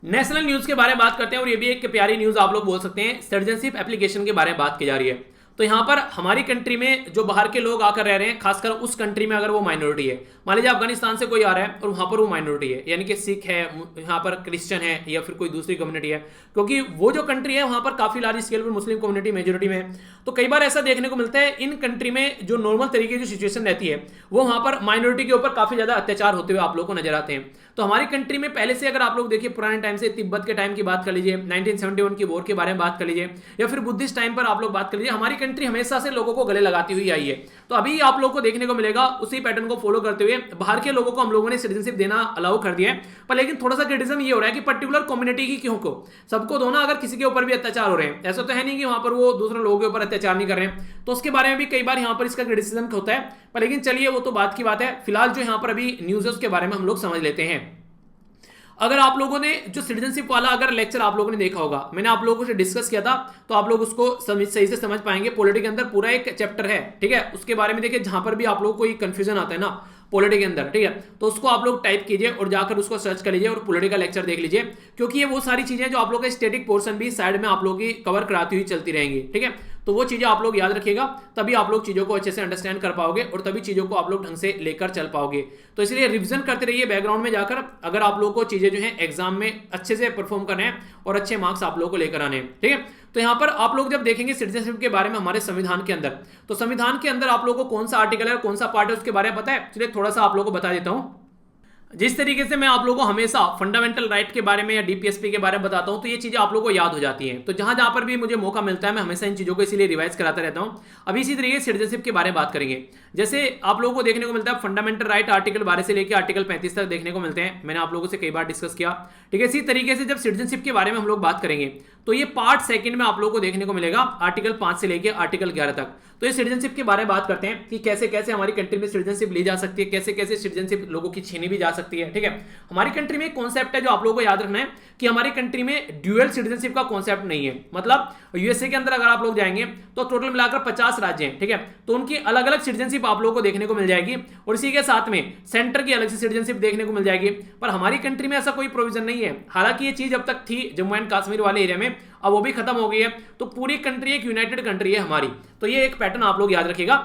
नेशनल न्यूज के बारे में बात करते हैं, और ये भी एक प्यारी न्यूज आप लोग बोल सकते हैं। सिटीजनशिप एप्लीकेशन के बारे में बात की जा रही है। तो यहां पर हमारी कंट्री में जो बाहर के लोग आकर रह रहे हैं, खासकर उस कंट्री में अगर वो माइनॉरिटी है, मान लीजिए अफगानिस्तान से कोई आ रहा है और वहां पर वो माइनॉरिटी है, यानी कि सिख है, यहाँ पर क्रिश्चियन है या फिर कोई दूसरी कम्युनिटी है, क्योंकि वो जो कंट्री है वहां पर काफी लार्ज स्केल पर मुस्लिम कम्युनिटी मेजोरिटी में है। तो कई बार ऐसा देखने को मिलता है इन कंट्री में जो नॉर्मल तरीके की सिचुएशन रहती है, वो वहां पर माइनॉरिटी के ऊपर काफी ज्यादा अत्याचार होते हुए आप लोग को नजर आते हैं। तो हमारी कंट्री में पहले से अगर आप लोग देखिए, पुराने टाइम से तिब्बत के टाइम की बात कर लीजिए, 1971 की वॉर के बारे में बात कर लीजिए, या फिर बुद्धिस्ट टाइम पर आप लोग बात कर लीजिए, हमारी कंट्री हमेशा से लोगों को गले लगाती हुई आई है। तो अभी आप लोग को देखने को मिलेगा उसी पैटर्न को फॉलो करते हुए बाहर के लोगों को हम लोगों ने सिटीजनशिप देना अलाउ कर दिया है। पर लेकिन थोड़ा सा क्रिटिसिज्म ये हो रहा है कि पर्टिकुलर कम्युनिटी की क्यों को, सबको दो ना, अगर किसी के ऊपर भी अत्याचार हो रहे हैं, ऐसा तो है नहीं कि वहां पर वो दूसरे लोगों के ऊपर अत्याचार नहीं कर रहे हैं। तो उसके बारे में भी कई बार यहाँ पर इसका क्रिटिसिज्म होता है। पर लेकिन चलिए वो तो बात की बात है, फिलहाल जो यहाँ पर अभी न्यूज है उसके बारे में हम लोग समझ लेते हैं। अगर आप लोगों ने जो सिटीजनशिप वाला अगर लेक्चर आप लोगों ने देखा होगा, मैंने आप लोगों से डिस्कस किया था, तो आप लोग उसको सही से समझ पाएंगे। पॉलिटी के अंदर पूरा एक चैप्टर है, ठीक है, उसके बारे में देखिए, जहां पर भी आप लोग को कोई कंफ्यूजन आता है ना पॉलिटी के अंदर, ठीक है, तो उसको आप लोग टाइप कीजिए और जाकर उसको सर्च कर लीजिए और पॉलिटी का लेक्चर देख लीजिए, क्योंकि ये वो सारी चीजें जो आप लोग का स्टैटिक पोर्शन भी साइड में आप लोग की कवर कराती हुई चलती रहेंगी, ठीक है। तो वो चीज़ें आप लोग याद रखिएगा, तभी आप लोग चीज़ों को अच्छे से अंडरस्टैंड कर पाओगे और तभी चीज़ों को आप लोग ढंग से लेकर चल पाओगे। तो इसलिए रिविजन करते रहिए बैकग्राउंड में जाकर, अगर आप लोग को चीज़ें जो है एग्जाम में अच्छे से परफॉर्म करने हैं और अच्छे मार्क्स आप लोग को लेकर आने हैं। ठीक है, तो यहां पर आप लोग जब देखेंगे सिटीजनशिप के बारे में हमारे संविधान के अंदर, तो संविधान के अंदर आप लोग को कौन सा आर्टिकल है, कौन सा पार्ट है, उसके बारे में पता है? चलिए थोड़ा सा आप लोग को बता देता हूं। जिस तरीके से मैं आप लोगों को हमेशा फंडामेंटल राइट के बारे में या डीपीएसपी के बारे में बताता हूं, तो ये चीजें आप लोगों को याद हो जाती हैं। तो जहां जहां पर भी मुझे मौका मिलता है मैं हमेशा इन चीजों को इसीलिए रिवाइज कराता रहता हूं। अभी इसी तरीके से सिटीजनशिप के बारे में बात करेंगे। जैसे आप लोगों को देखने को मिलता है फंडामेंटल राइट आर्टिकल 12 से लेकर आर्टिकल 35 तक देखने को मिलते हैं, मैंने आप लोगों से कई बार डिस्कस किया। ठीक है, इसी तरीके से जब सिटीजनशिप के बारे में हम लोग बात करेंगे तो ये पार्ट सेकंड में आप लोगों को देखने को मिलेगा आर्टिकल 5 से लेकर आर्टिकल 11 तक। तो ये सिटीजनशिप के बारे में बात करते हैं कि कैसे कैसे हमारी कंट्री में सिटीजनशिप ली जा सकती है, कैसे कैसे सिटीजनशिप लोगों की छीनी भी जा सकती है। ठीक है, हमारी कंट्री में एक कॉन्सेप्ट है जो आप लोगों को याद रखना है कि हमारी कंट्री में ड्यूअल सिटीजनशिप का कॉन्सेप्ट नहीं है। मतलब यूएसए के अंदर अगर आप लोग जाएंगे तो टोटल मिलाकर 50 राज्य हैं। ठीक है, तो उनकी अलग अलग सिटीजनशिप आप लोगों को देखने को मिल जाएगी और इसी के साथ में सेंटर की अलग से सिटीजनशिप देखने को मिल जाएगी। पर हमारी कंट्री में ऐसा कोई प्रोविजन नहीं है। हालांकि ये चीज अब तक थी जम्मू एंड कश्मीर वाले एरिया में, अब वो भी खत्म हो गई है। तो पूरी कंट्री एक यूनाइटेड कंट्री है हमारी। तो ये एक पैटर्न आप लोग याद रखिएगा।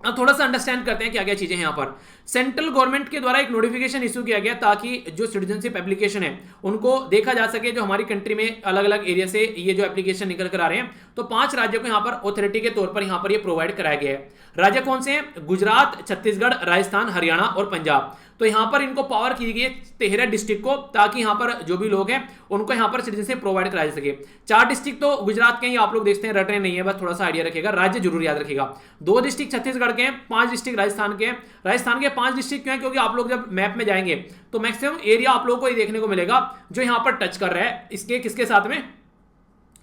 अब थोड़ा सा अंडरस्टैंड करते हैं क्या क्या चीजें हैं। यहाँ पर सेंट्रल गवर्नमेंट के द्वारा एक नोटिफिकेशन इशू किया गया ताकि जो सिटीजनशिप एप्लीकेशन है उनको देखा जा सके, जो हमारी कंट्री में अलग अलग एरिया से ये जो एप्लीकेशन निकल कर आ रहे हैं। तो 5 राज्यों को यहाँ पर ऑथोरिटी के तौर पर यहाँ पर ये प्रोवाइड कराया गया है। राज्य कौन से हैं? गुजरात, छत्तीसगढ़, राजस्थान, हरियाणा और पंजाब। तो यहाँ पर इनको पावर की गई है 13 डिस्ट्रिक्ट को, ताकि यहाँ पर जो भी लोग हैं उनको यहाँ पर सिटीजनशिप प्रोवाइड कराया जा सके। 4 डिस्ट्रिक्ट तो गुजरात के हैं, आप लोग देखते हैं, रटने नहीं है, बस थोड़ा सा आइडिया रखिएगा, राज्य जरूर याद रखिएगा। 2 डिस्ट्रिक्ट छत्तीसगढ़ के हैं, 5 डिस्ट्रिक्ट राजस्थान के हैं। राजस्थान के 5 डिस्ट्रिक्ट क्यों है? क्योंकि आप लोग जब मैप में जाएंगे तो मैक्सिमम एरिया आप लोगों को ये देखने को मिलेगा जो यहाँ पर टच कर रहा है इसके किसके साथ में।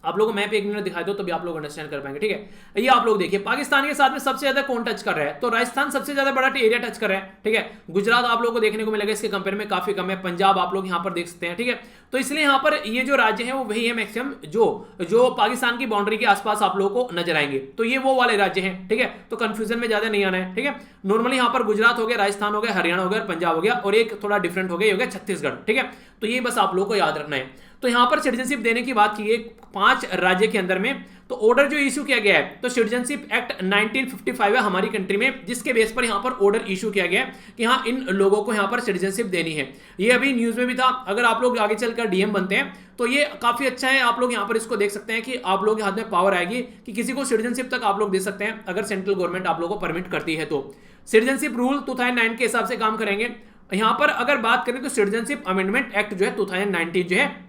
आप लोगों को मैप 1 मिनट दिखा दो तभी आप लोग अंडरस्टैंड कर पाएंगे। ठीक है, ये आप लोग देखिए पाकिस्तान के साथ में सबसे ज्यादा कौन टच कर रहा है? तो राजस्थान सबसे ज्यादा बड़ा एरिया टच कर रहा है। ठीक है, गुजरात आप लोगों को देखने को मिलेगा इसके कंपेयर में काफी कम है, पंजाब आप लोग यहाँ पर देख सकते हैं। ठीक है, तो इसलिए यहाँ पर ये जो राज्य है वो वही है मैक्सिमम जो पाकिस्तान की बाउंड्री के आसपास आप लोगों को नजर आएंगे। तो ये वो वाले राज्य हैं। ठीक है, तो कंफ्यूजन में ज्यादा नहीं आना है। ठीक है, नॉर्मली यहाँ पर गुजरात हो गया, राजस्थान हो गया, हरियाणा हो गया, पंजाब हो गया और एक थोड़ा डिफरेंट हो गया, ये हो गया छत्तीसगढ़। ठीक है, तो ये बस आप लोग को याद रखना है। तो यहां पर सिटीजनशिप देने की बात की है 5 राज्य के अंदर में। तो ऑर्डर जो इशू किया गया है, तो सिटीजनशिप एक्ट 1955 है हमारी कंट्री में, जिसके बेस पर यहां पर ऑर्डर इशू किया गया है कि हाँ इन लोगों को यहां पर सिटीजनशिप देनी है। ये अभी न्यूज में भी था। अगर आप लोग आगे चलकर डीएम बनते हैं तो ये काफी अच्छा है। आप लोग यहां पर इसको देख सकते हैं कि आप लोग के हाथ में पावर आएगी कि किसी को सिटीजनशिप तक आप लोग दे सकते हैं अगर सेंट्रल गवर्नमेंट आप लोगों को परमिट करती है। तो सिटीजनशिप रूल 2009 के हिसाब से काम करेंगे। यहां पर अगर बात करें तो सिटीजनशिप अमेंडमेंट एक्ट जो है 2019 जो है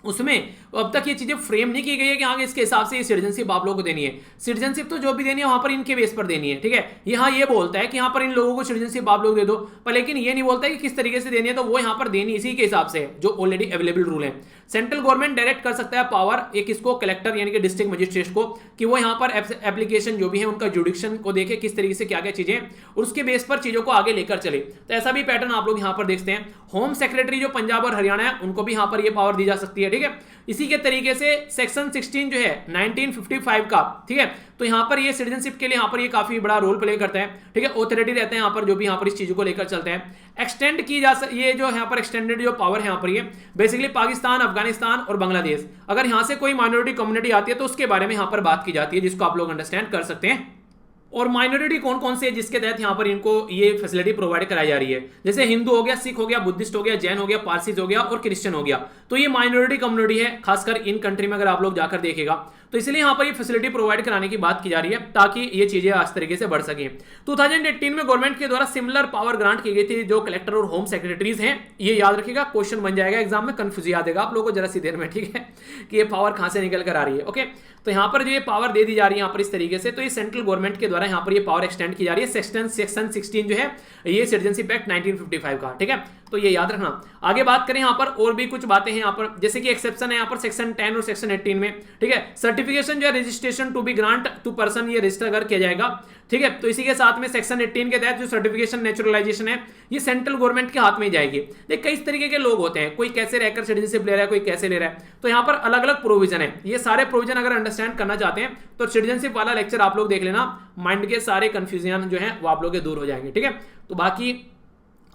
उसमें अब तक ये चीजें फ्रेम नहीं की गई है कि हाँ इसके हिसाब से ये सिटीजनशिप आप लोगों को देनी है। सिटीजनशिप तो जो भी देनी है वहां पर इनके बेस पर देनी है। ठीक है, यहाँ ये बोलता है कि यहाँ पर इन लोगों को सिटीजनशिप आप लोग दे दो, पर लेकिन ये नहीं बोलता है कि किस तरीके से देनी है। तो वो यहाँ पर देनी इसी के हिसाब से जो ऑलरेडी अवेलेबल रूल है। सेंट्रल गवर्नमेंट डायरेक्ट कर सकता है पावर एक इसको कलेक्टर यानी कि डिस्ट्रिक्ट मजिस्ट्रेट को कि वो यहाँ पर एप्लीकेशन जो भी है उनका जुडिक्शन को देखे किस तरीके से क्या क्या चीजें और उसके बेस पर चीजों को आगे लेकर चले। तो ऐसा भी पैटर्न आप लोग यहाँ पर देखते हैं। होम सेक्रेटरी जो पंजाब और हरियाणा है उनको भी यहाँ पर ये पावर दी जा सकती है। ठीक है, इसी के तरीके से सेक्शन 16 जो है 1955 का, ठीक है, तो यहां पर ये सिटीजनशिप के लिए यहां पर ये काफी बड़ा रोल प्ले करता है। ठीक है, ऑथोरिटी रहते हैं यहां पर जो भी यहां पर इस चीजों को लेकर चलते हैं। एक्सटेंड की जा ये जो यहां पर एक्सटेंडेड जो पावर है यहां पर ये बेसिकली पाकिस्तान, अफगानिस्तान और बांग्लादेश, अगर यहां से कोई माइनॉरिटी कम्युनिटी आती है तो उसके बारे में यहां पर बात की जाती है, जिसको आप लोग अंडरस्टैंड कर सकते हैं। और माइनॉरिटी कौन कौन से है जिसके तहत यहां पर इनको ये फैसिलिटी प्रोवाइड कराई जा रही है? जैसे हिंदू हो गया, सिख हो गया, बुद्धिस्ट हो गया, जैन हो गया, पारसीज हो गया और क्रिश्चियन हो गया। तो ये माइनॉरिटी कम्युनिटी है खासकर इन कंट्री में अगर आप लोग जाकर देखेगा तो इसलिए यहां पर ये फैसिलिटी प्रोवाइड कराने की बात की जा रही है ताकि ये चीजें इस तरीके से बढ़ सके। 2018 में गवर्नमेंट के द्वारा सिमिलर पावर ग्रांट की गई थी जो कलेक्टर और होम सेक्रेटरीज हैं। ये याद रखिएगा, क्वेश्चन बन जाएगा एग्जाम में, कंफ्यूज याद देगा आप लोगों को जरा सी देर में। ठीक है, कि ये पावर कहां से निकल कर आ रही है। ओके, तो यहां पर जो ये पावर दे दी जा रही है यहां पर इस तरीके से, तो ये सेंट्रल गवर्नमेंट के द्वारा यहां पर ये पावर एक्सटेंड की जा रही है। सेक्शन 16 जो है ये सिटीजनशिप एक्ट 1955 का। ठीक है, तो ये याद रखना। आगे बात करें यहां पर और भी कुछ बातें हैं यहां पर, जैसे कि एक्सेप्शन है यहां पर सेक्शन 10 और सेक्शन 18 में। ठीक है, सर्टिफिकेशन जो है registration to be grant to person ये रजिस्टर अगर किया जाएगा। ठीक है, तो इसी के साथ में सेक्शन 18 के तहत जो सर्टिफिकेशन नेचुरलाइजेशन है ये सेंट्रल गवर्नमेंट के हाथ में ही जाएगी। देख कई तरीके के लोग होते हैं, कोई कैसे रहकर सिटीजनशिप ले रहा है, कोई कैसे ले रहा है, तो यहाँ पर अलग अलग प्रोविजन है। ये सारे प्रोविजन अगर अंडरस्टैंड करना चाहते हैं तो सिटीजनशिप वाला लेक्चर आप लोग देख लेना, माइंड के सारे कंफ्यूजन जो है वो आप लोग के दूर हो जाएंगे। ठीक है, तो बाकी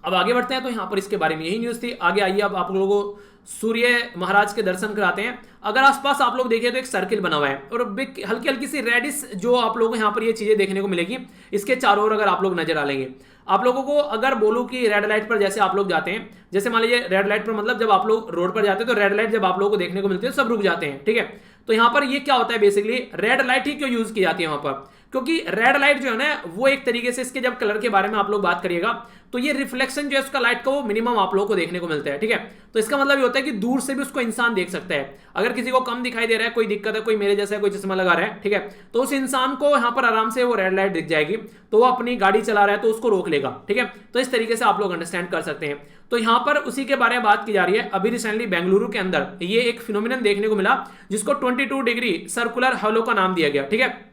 अब आगे बढ़ते हैं। तो यहाँ पर इसके बारे में यही न्यूज़ थी। आगे आइए अब आप लोगों को सूर्य महाराज के दर्शन कराते हैं। अगर आसपास आप लोग देखें तो एक सर्किल बना हुआ है और हल्की हल्की सी रेडिश जो आप लोगों को यहाँ पर ये चीजें देखने को मिलेगी। इसके चारों ओर अगर आप लोग नजर डालेंगे, आप लोगों को अगर बोलूं कि रेड लाइट पर जैसे आप लोग जाते हैं, जैसे मान लीजिए रेड लाइट पर मतलब जब आप लोग रोड पर जाते हैं तो रेड लाइट जब आप लोगों को देखने को मिलती है सब रुक जाते हैं, ठीक है। तो यहाँ पर ये क्या होता है, बेसिकली रेड लाइट ही क्यों यूज की जाती है वहां पर, क्योंकि रेड लाइट जो है ना वो एक तरीके से, इसके जब कलर के बारे में आप लोग बात करिएगा तो ये रिफ्लेक्शन जो है उसका लाइट का वो मिनिमम आप लोगों को देखने को मिलता है, ठीक है। तो इसका मतलब ये होता है कि दूर से भी उसको इंसान देख सकता है। अगर किसी को कम दिखाई दे रहा है, कोई दिक्कत है, कोई मेरे जैसा है, कोई चश्मा लगा रहा है, ठीक है, तो उस इंसान को यहाँ पर आराम से वो रेड लाइट दिख जाएगी, तो वो अपनी गाड़ी चला रहा है तो उसको रोक लेगा, ठीक है। तो इस तरीके से आप लोग अंडरस्टैंड कर सकते हैं। तो यहाँ पर उसी के बारे में बात की जा रही है। अभी रिसेंटली बेंगलुरु के अंदर ये एक फिनोमिनन देखने को मिला जिसको 22 डिग्री सर्कुलर हेलो का नाम दिया गया, ठीक है।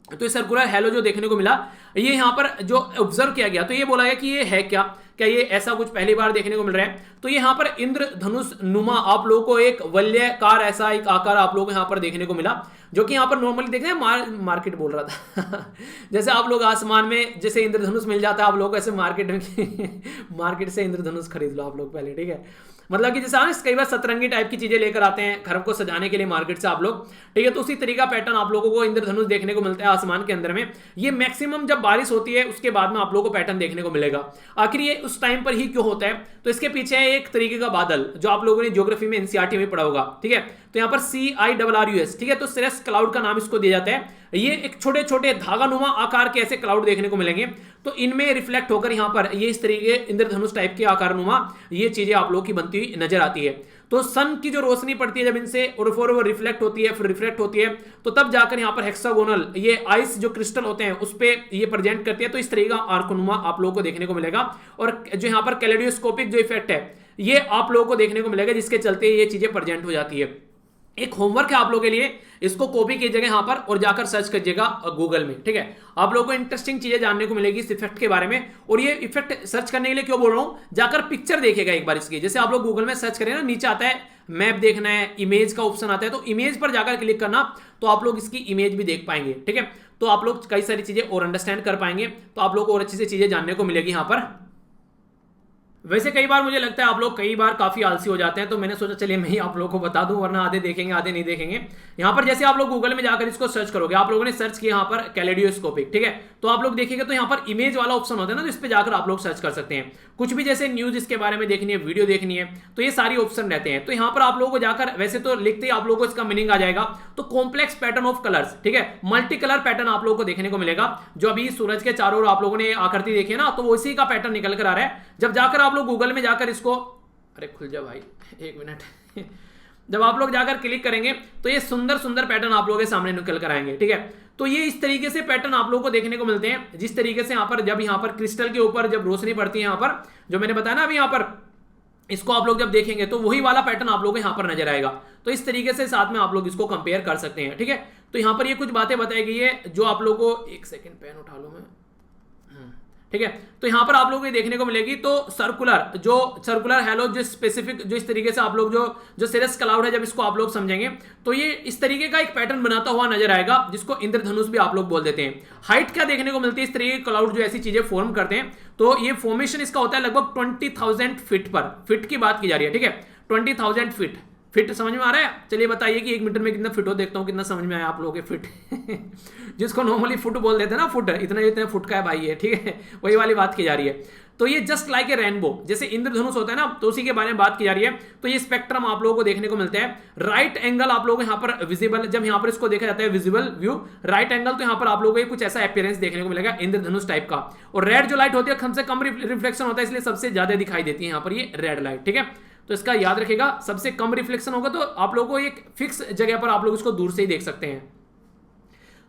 तो ये सर्कुलर हेलो जो देखने को मिला, ये यहाँ पर जो ऑब्जर्व किया गया तो ये बोला गया कि ये है क्या ये ऐसा कुछ पहली बार देखने को मिल रहा है। तो ये यहाँ पर इंद्रधनुष नुमा आप लोगों को एक वलयाकार ऐसा एक आकार आप लोगों को यहाँ पर देखने को मिला, जो कि यहाँ पर नॉर्मली देखते हैं मार्केट बोल रहा था जैसे आप लोग आसमान में जैसे इंद्रधनुष मिल जाता है आप लोग ऐसे मार्केट में मार्केट से इंद्रधनुष खरीद लो आप लोग पहले, ठीक है। मतलब कि जैसे कई बार सतरंगी टाइप की चीजें लेकर आते हैं घर को सजाने के लिए मार्केट से आप लोग, ठीक है। तो उसी तरीका पैटर्न आप लोगों को इंद्रधनुष देखने को मिलता है आसमान के अंदर में। ये मैक्सिमम जब बारिश होती है उसके बाद में आप लोगों को पैटर्न देखने को मिलेगा। आखिर ये उस टाइम पर ही क्यों होता है, तो इसके पीछे है एक तरीके का बादल जो आप लोगों ने ज्योग्राफी में एनसीईआरटी में पढ़ा होगा, ठीक है। तो यहाँ पर CIRRUS, ठीक है, तो सिरस क्लाउड का नाम इसको दिया जाता है। ये एक छोटे छोटे धागानुमा आकार के ऐसे क्लाउड देखने को मिलेंगे, तो इनमें रिफ्लेक्ट होकर यहाँ पर ये इस तरीके इंद्रधनुष टाइप के आकार नुमा ये चीजें आप लोगों की बनती हुई नजर आती है। तो सन की जो रोशनी पड़ती है जब इनसे और फिर वो रिफ्लेक्ट होती है, फिर रिफ्लेक्ट होती है, तो तब जाकर यहाँ पर हेक्सागोनल ये आइस जो क्रिस्टल होते हैं उस पे ये प्रेजेंट करती है। तो इस तरीके का आर्कनुमा आप लोगों को देखने को मिलेगा। और जो यहाँ पर कैलेडोस्कोपिक जो इफेक्ट है ये आप लोगों को देखने को मिलेगा, जिसके चलते ये चीजें प्रेजेंट हो जाती है। एक होमवर्क है आप लोगों के लिए, इसको कॉपी कीजिएगा यहाँ पर और जाकर सर्च करिएगा गूगल में, ठीक है। आप लोगों को इंटरेस्टिंग चीजें जानने को मिलेगी इस इफेक्ट के बारे में। और ये इफेक्ट सर्च करने के लिए क्यों बोल रहा हूं, जाकर पिक्चर देखिएगा एक बार इसकी। जैसे आप लोग गूगल में सर्च करें ना, नीचे आता है मैप देखना है, इमेज का ऑप्शन आता है, तो इमेज पर जाकर क्लिक करना तो आप लोग इसकी इमेज भी देख पाएंगे, ठीक है। तो आप लोग कई सारी चीजें और अंडरस्टैंड कर पाएंगे, तो आप लोग को और अच्छी से चीजें जानने को मिलेगी यहाँ पर। वैसे कई बार मुझे लगता है आप लोग कई बार काफी आलसी हो जाते हैं, तो मैंने सोचा चलिए मैं ही आप लोगों को बता दूं, वरना आधे देखेंगे आधे नहीं देखेंगे। यहाँ पर जैसे आप लोग गूगल में जाकर इसको सर्च करोगे, आप लोगों ने सर्च किया यहाँ पर कैलेडोस्कोपिक, ठीक है, तो आप लोग देखिएगा तो यहाँ पर इमेज वाला ऑप्शन होता है ना, तो इस पे जाकर आप लोग सर्च कर सकते हैं। कुछ भी जैसे न्यूज इसके बारे में देखनी है, वीडियो देखनी है, तो ये सारी ऑप्शन रहते हैं। तो यहाँ पर आप लोगों को जाकर वैसे तो लिखते ही आप लोगों को इसका मीनिंग आ जाएगा। तो कॉम्प्लेक्स पैटर्न ऑफ कलर्स, ठीक है, मल्टी कलर पैटर्न आप लोगों को देखने को मिलेगा। जो अभी सूरज के चारों ओर आप लोगों ने आकृति देखी है ना, तो उसी का पैटर्न निकल कर आ रहा है। जब जाकर आप लोग गूगल में जाकर इसको, अरे खुल जा भाई एक मिनट जब आप लोग जाकर क्लिक करेंगे तो ये सुंदर सुंदर पैटर्न आप लोगों के सामने निकल कर आएंगे, ठीक है। तो ये इस तरीके से पैटर्न आप लोगों को देखने को मिलते हैं, जिस तरीके से यहाँ पर जब यहाँ पर क्रिस्टल के ऊपर जब रोशनी पड़ती है, यहाँ पर जो मैंने बताया ना अभी, यहाँ पर इसको आप लोग जब देखेंगे तो वही वाला पैटर्न आप लोगों को यहाँ पर नजर आएगा। तो इस तरीके से साथ में आप लोग इसको कंपेयर कर सकते हैं, ठीक है। तो यहाँ पर ये कुछ बातें बताई गई है जो आप लोगों को, एक सेकेंड पेन उठा लो मैं, ठीक है। तो यहां पर आप लोगों को देखने को मिलेगी तो सर्कुलर हेलो जो स्पेसिफिक जो इस तरीके से आप लोग जो सिरस क्लाउड है, जब इसको आप लोग समझेंगे तो ये इस तरीके का एक पैटर्न बनाता हुआ नजर आएगा, जिसको इंद्रधनुष भी आप लोग बोल देते हैं। हाइट क्या देखने को मिलती है, इस तरीके के क्लाउड जो ऐसी चीजें फॉर्म करते हैं, तो ये फॉर्मेशन इसका होता है लगभग 20,000 फीट पर। फीट की बात की जा रही है, ठीक है, 20,000 फीट। फिट समझ में आ रहा है? चलिए बताइए कि 1 मीटर में कितना फिट हो, देखता हूँ कितना समझ में आया आप लोगों के फिट जिसको नॉर्मली फुट बोल देते हैं ना, फुट इतने इतने फुट का है भाई ये, ठीक है, वही वाली बात की जा रही है। तो ये जस्ट लाइक ए रेनबो, जैसे इंद्रधनुष होता है ना, तो उसी के बारे में बात की जा रही है। तो ये स्पेक्ट्रम आप लोगों को देखने को मिलते हैं। राइट एंगल आप लोगों को यहाँ पर विजिबल, जब यहाँ पर इसको देखा जाता है विजिबल व्यू राइट एंगल, तो यहाँ पर आप लोगों को कुछ ऐसा अपीयरेंस देखने को मिलेगा इंद्रधनुष टाइप का। और रेड जो लाइट होती है कम से कम रिफ्लेक्शन होता है, इसलिए सबसे ज्यादा दिखाई देती है यहाँ पर ये रेड लाइट, ठीक है। तो इसका याद रखिएगा, सबसे कम रिफ्लेक्शन होगा तो आप लोगों को एक फिक्स जगह पर आप लोग इसको दूर से ही देख सकते हैं।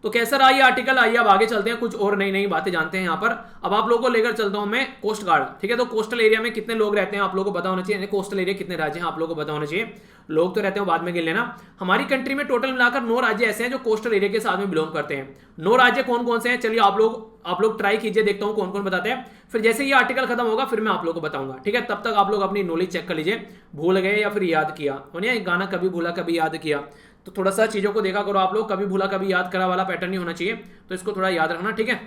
तो कैसा रहा ये आर्टिकल, आइए अब आगे चलते हैं, कुछ और नई नई बातें जानते हैं यहाँ पर। अब आप लोगों को लेकर चलता हूं मैं कोस्ट गार्ड, ठीक है। तो कोस्टल एरिया में कितने लोग रहते हैं आप लोगों को पता होना चाहिए, कोस्टल एरिया कितने राज्य हैं आप लोगों को पता होना चाहिए। लोग तो रहते हैं बाद में गिन लेना। हमारी कंट्री में टोटल मिलाकर 9 राज्य ऐसे हैं जो कोस्टल एरिया के साथ में बिलोंग करते हैं। 9 राज्य कौन कौन से हैं, चलिए आप लोग ट्राई कीजिए, देखता हूं कौन कौन बताते हैं। फिर जैसे ये आर्टिकल खत्म होगा फिर मैं आप लोगों को बताऊंगा, ठीक है। तब तक आप लोग अपनी नॉलेज चेक कर लीजिए, भूल गए या फिर याद किया। गाना कभी भूला कभी याद किया, तो थोड़ा सा चीजों को देखा करो आप लोग, कभी भूला कभी याद करा वाला पैटर्न नहीं होना चाहिए, तो इसको थोड़ा याद रखना, ठीक है।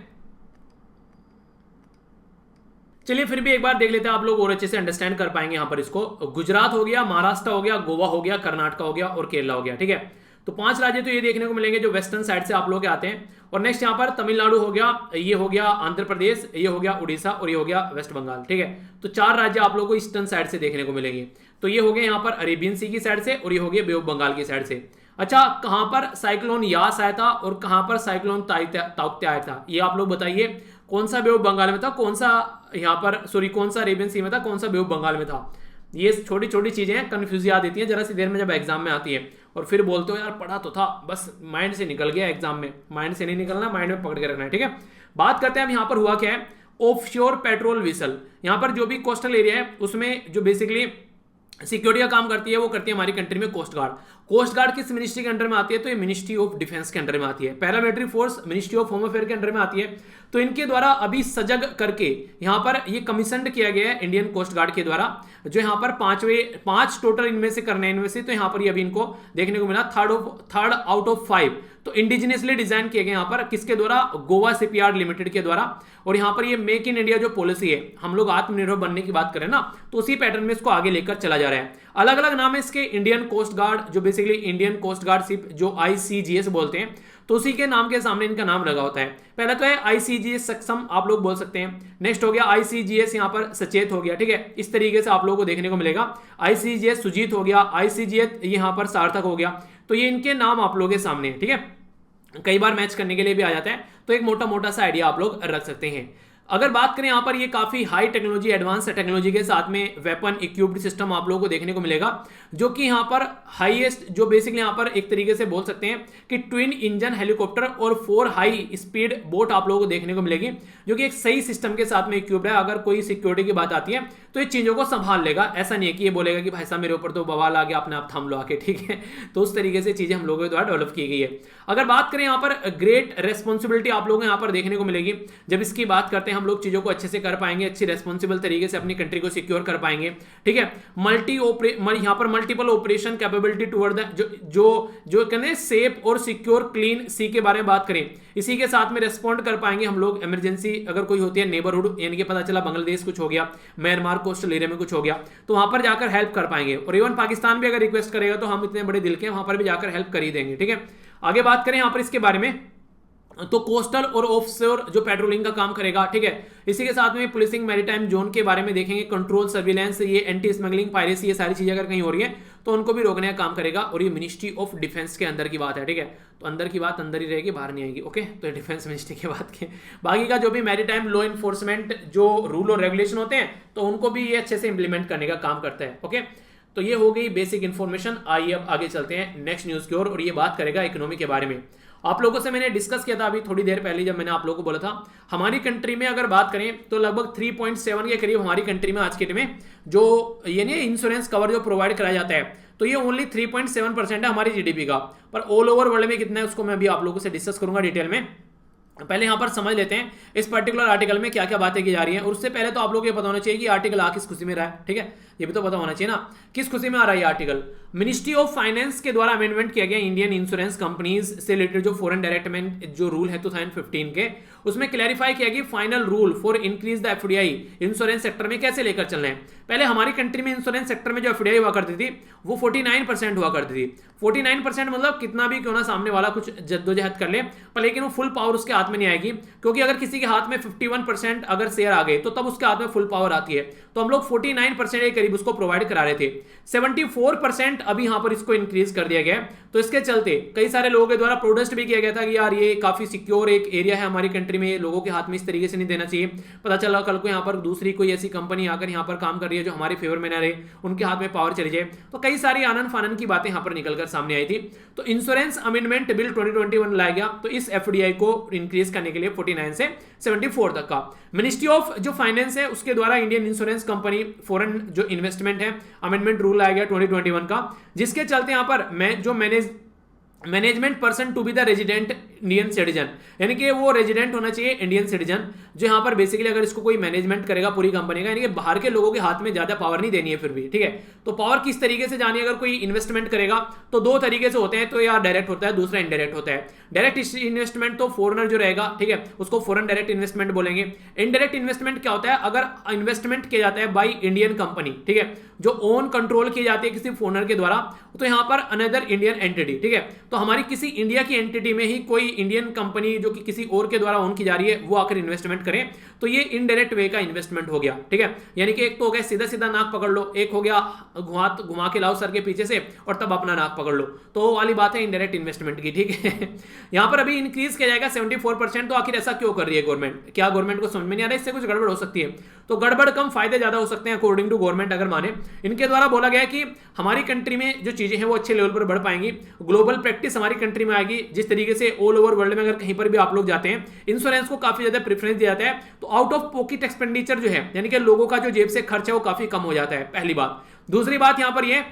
चलिए फिर भी एक बार देख लेते हैं, आप लोग और अच्छे से अंडरस्टैंड कर पाएंगे यहाँ पर इसको। गुजरात हो गया, महाराष्ट्र हो गया, गोवा हो गया, कर्नाटक हो गया और केरला हो गया, ठीक है। तो 5 राज्य तो ये देखने को मिलेंगे जो वेस्टर्न साइड से आप लोग आते हैं। और नेक्स्ट यहाँ पर तमिलनाडु हो गया, ये हो गया आंध्र प्रदेश, ये हो गया उड़ीसा और ये हो गया वेस्ट बंगाल, ठीक है। तो 4 राज्य आप लोग को ईस्टर्न साइड से देखने को मिलेंगे। तो ये हो गए यहाँ पर अरेबियन सी की साइड से और ये हो गया बे ऑफ बंगाल की साइड से। अच्छा, कहां पर साइक्लोन यास आया था और कहां पर साइक्लोन ताउते आया था, ये आप लोग बताइए। कौन सा बे ऑफ बंगाल में था, कौन सा यहाँ पर सॉरी कौन सा अरेबियन सी में था, कौन सा बे ऑफ बंगाल में था। ये छोटी छोटी चीजें हैं, कंफ्यूज याद देती हैं जरा सी देर में जब एग्जाम में आती है और फिर बोलते हो यार पढ़ा तो था, बस माइंड से निकल गया एग्जाम में। माइंड से नहीं निकलना, माइंड में पकड़ के रखना है, ठीक है। बात करते हैं अब यहाँ पर हुआ क्या है। ऑफशोर पेट्रोल वेसल, यहाँ पर जो भी कोस्टल एरिया है उसमें जो बेसिकली सिक्योरिटी का काम करती है वो करती है हमारी कंट्री में कोस्ट गार्ड। कोस्ट गार्ड किस मिनिस्ट्री के अंडर में आती है, तो ये मिनिस्ट्री ऑफ डिफेंस के अंडर में आती है। Paramilitary force ministry of home affair के अंडर में आती है। तो इनके द्वारा अभी सजग करके यहाँ पर ये कमीशन किया गया है इंडियन कोस्ट गार्ड के द्वारा, जो यहाँ पर 5 टोटल इनमें से करने इनमें से। तो यहाँ पर ये अभी इनको देखने को मिला थर्ड आउट ऑफ 5 तो इंडिजिनियसली डिजाइन किए गए यहाँ पर किसके द्वारा, गोवा शिपयार्ड लिमिटेड के द्वारा। और यहाँ पर ये मेक इन इंडिया जो पॉलिसी है, हम लोग आत्मनिर्भर बनने की बात करें ना, तो उसी पैटर्न में इसको आगे लेकर चला जा रहा है। अलग अलग नाम है इसके, इंडियन कोस्ट गार्ड जो basically Indian coast guard ship जो ICGS बोलते हैं, तो उसी के नाम के सामने इनका नाम लगा होता है। पहला तो है ICGS सक्षम, आप लोग बोल सकते हैं। नेक्स्ट हो गया ICGS यहाँ पर सचेत हो गया, ठीक है। इस तरीके से आप लोगों को देखने को मिलेगा। ICGS सुजीत हो गया, ICGS यहाँ पर सार्थक हो गया। तो ये इनके नाम आप लोगों के सामने है, ठीक है। कई बार मैच करने के लिए भी आ जाता है, तो एक मोटा मोटा सा आइडिया आप लोग रख सकते हैं। अगर बात करें यहाँ पर ये काफी हाई टेक्नोलॉजी, एडवांस टेक्नोलॉजी के साथ में वेपन इक्विप्ड सिस्टम आप लोगों को देखने को मिलेगा, जो कि यहाँ पर हाईएस्ट जो बेसिकली यहाँ पर एक तरीके से बोल सकते हैं कि ट्विन इंजन हेलीकॉप्टर और 4 हाई स्पीड बोट आप लोगों को देखने को मिलेगी, जो कि एक सही सिस्टम के साथ में इक्विप्ड है। अगर कोई सिक्योरिटी की बात आती है तो ये चीजों को संभाल लेगा। ऐसा नहीं है कि ये बोलेगा कि भाई साहब मेरे ऊपर तो बवाल आ गया, अपने आप थाम लो आके, ठीक है। तो उस तरीके से चीजें हम लोगों के द्वारा डेवलप की गई है। अगर बात करें यहाँ पर ग्रेट रेस्पॉन्सिबिलिटी आप लोगों को यहाँ पर देखने को मिलेगी। जब इसकी बात करते हैं हम लोग चीजों को अच्छे से कर पाएंगे, अच्छी रेस्पॉन्सिबल तरीके से अपनी कंट्री को सिक्योर कर पाएंगे, ठीक है। यहाँ पर multiple operation capability toward the जो कहते सेफ और सिक्योर क्लीन सी के बारे में बात करें, इसी के साथ में रेस्पॉन्ड कर पाएंगे हम लोग। इमरजेंसी अगर कोई होती है नेबरहुड, यानी कि पता चला बांग्लादेश कुछ हो गया, म्यांमार कोस्टल एरिया में कुछ हो गया, तो वहां पर जाकर हेल्प कर पाएंगे। और इवन पाकिस्तान भी अगर रिक्वेस्ट करेगा तो हम इतने बड़े दिल के वहां पर भी जाकर हेल्प कर ही देंगे, ठीक है। आगे बात करें यहाँ पर इसके बारे में, तो कोस्टल और ऑफशोर जो पेट्रोलिंग का काम करेगा, ठीक है। इसी के साथ में पुलिसिंग मैरीटाइम जोन के बारे में देखेंगे, कंट्रोल सर्विलेंस, ये एंटी स्मगलिंग पायरेसी, ये सारी चीजें अगर कहीं हो रही है तो उनको भी रोकने का काम करेगा। और ये मिनिस्ट्री ऑफ डिफेंस के अंदर की बात है, ठीक है। तो अंदर की बात अंदर ही रहेगी, बाहर नहीं आएगी, ओके। तो डिफेंस मिनिस्ट्री की बात की बाकी का जो भी मैरीटाइम लॉ इन्फोर्समेंट जो रूल और रेगुलेशन होते हैं, तो उनको भी ये अच्छे से इंप्लीमेंट करने का काम करता है, ओके। तो ये हो गई बेसिक इन्फॉर्मेशन। आइए अब आगे चलते हैं नेक्स्ट न्यूज की ओर, और ये बात करेगा इकोनॉमी के बारे में। आप लोगों से मैंने डिस्कस किया था अभी थोड़ी देर पहले, जब मैंने आप लोगों को बोला था हमारी कंट्री में अगर बात करें तो लगभग 3.7 के करीब हमारी कंट्री में आज के डेट में जो ये नहीं इंश्योरेंस कवर जो प्रोवाइड कराया जाता है, तो ये ओनली 3.7% है हमारी जीडीपी का। पर ऑल ओवर वर्ल्ड में कितना है उसको मैं अभी आप लोगों से डिस्कस करूंगा डिटेल में। पहले यहां पर समझ लेते हैं इस पर्टिकुलर आर्टिकल में क्या क्या बातें की जा रही हैं। और उससे पहले तो आप लोगों को ये पता होना चाहिए कि आर्टिकल आ किस खुशी में रहा है, ठीक है। ये भी तो पता होना चाहिए ना किस खुशी में आ रहा है आर्टिकल। मिनिस्ट्री ऑफ फाइनेंस के द्वारा अमेंडमेंट किया गया इंडियन इंश्योरेंस कंपनीज से रिलेटेड जो फॉरेन डायरेक्टमेंट जो रूल है 2015 के, उसमें क्लैरिफाई किया गया final rule for increase the FDI insurance sector में कैसे लेकर चलना है। पहले हमारी कंट्री में इंश्योरेंस सेक्टर में जो एफडीआई हुआ करती थी वो 49% हुआ करती थी। 49% मतलब कितना भी क्यों ना सामने वाला कुछ जद्दोजहद कर ले, पर लेकिन वो फुल पावर उसके हाथ में नहीं आएगी, क्योंकि अगर किसी के हाथ में 51% अगर शेयर आ गए तो तब उसके हाथ में फुल पावर आती है। तो हम लोग 49% के करीब उसको प्रोवाइड करा रहे थे। 74% अभी यहां पर इसको इंक्रीज कर दिया गया। तो इसके चलते कई सारे लोगों के द्वारा प्रोटेस्ट भी किया गया था कि यार ये काफी सिक्योर एक एरिया है हमारी कंट्री में, लोगों के हाथ में इस तरीके से नहीं देना चाहिए। पता चला कल को यहाँ पर दूसरी कोई ऐसी कंपनी आकर यहाँ पर काम कर रही है जो हमारे फेवर में ना रहे, उनके हाथ में पावर चली जाए। तो कई सारी आनंद फानन की बातें यहाँ पर निकलकर सामने आई थी। तो इंश्योरेंस अमेंडमेंट बिल 2021 लाया गया, तो इस एफडीआई को इंक्रीज करने के लिए 49 से 74 तक का। मिनिस्ट्री ऑफ जो फाइनेंस है उसके द्वारा इंडियन इंश्योरेंस कंपनी फॉरेन जो इन्वेस्टमेंट है अमेंडमेंट रूल लाया गया 2021 का, जिसके चलते यहाँ पर जो management person to be the resident Indian citizen, यानी कि वो रेजिडेंट होना चाहिए इंडियन सिटीजन, जो यहाँ पर बेसिकली अगर इसको कोई मैनेजमेंट करेगा पूरी कंपनी का, यानी कि बाहर के लोगों के हाथ में ज्यादा पावर नहीं देनी है फिर भी, ठीक है। तो पावर किस तरीके से जानी है, अगर कोई इन्वेस्टमेंट करेगा तो दो तरीके से होते हैं, तो या डायरेक्ट होता है, दूसरा इनडायरेक्ट होता है। डायरेक्ट इन्वेस्टमेंट तो फॉरेनर जो रहेगा, ठीक है, उसको फॉरेन डायरेक्ट इन्वेस्टमेंट बोलेंगे। इनडायरेक्ट इन्वेस्टमेंट क्या होता है, अगर इन्वेस्टमेंट किया जाता है बाई इंडियन कंपनी, ठीक है, जो ओन कंट्रोल की जाती है किसी फॉरेनर के द्वारा, तो यहां पर अनदर इंडियन एंटिटी, ठीक है, तो हमारी किसी इंडिया की एंटिटी में ही कोई इंडियन कंपनी जो कि किसी और के द्वारा ओन की जा रही है वो आकर इन्वेस्टमेंट करें, तो ये इनडायरेक्ट वे का इन्वेस्टमेंट हो गया, ठीक है। यानी कि एक तो हो गया सीधा सीधा नाक पकड़ लो, एक हो गया घुमा के लाओ सर के पीछे से और तब अपना नाक पकड़ लो, तो वो वाली बात है इनडायरेक्ट इन्वेस्टमेंट की, ठीक है। यहां पर अभी इंक्रीज किया जाएगा 74%, तो आखिर ऐसा क्यों कर रही है गवर्नमेंट, क्या गवर्नमेंट को समझ में नहीं आ रहा है, इससे कुछ गड़बड़ हो सकती है, तो गड़बड़ कम फायदे ज्यादा हो सकते हैं अकॉर्डिंग टू गवर्नमेंट अगर माने। इनके द्वारा बोला गया है कि हमारी कंट्री में जो चीजें हैं वो अच्छे लेवल पर बढ़ पाएंगी, ग्लोबल प्रैक्टिस हमारी कंट्री में आएगी, जिस तरीके से ऑल ओवर वर्ल्ड में अगर कहीं पर भी आप लोग जाते हैं इंश्योरेंस को काफी ज्यादा प्रेफरेंस दिया जाता है, तो आउट ऑफ पॉकेट एक्सपेंडिचर जो है, यानी कि लोगों का जो जेब से खर्च है वो काफी कम हो जाता है, पहली बात। दूसरी बात यहां पर ये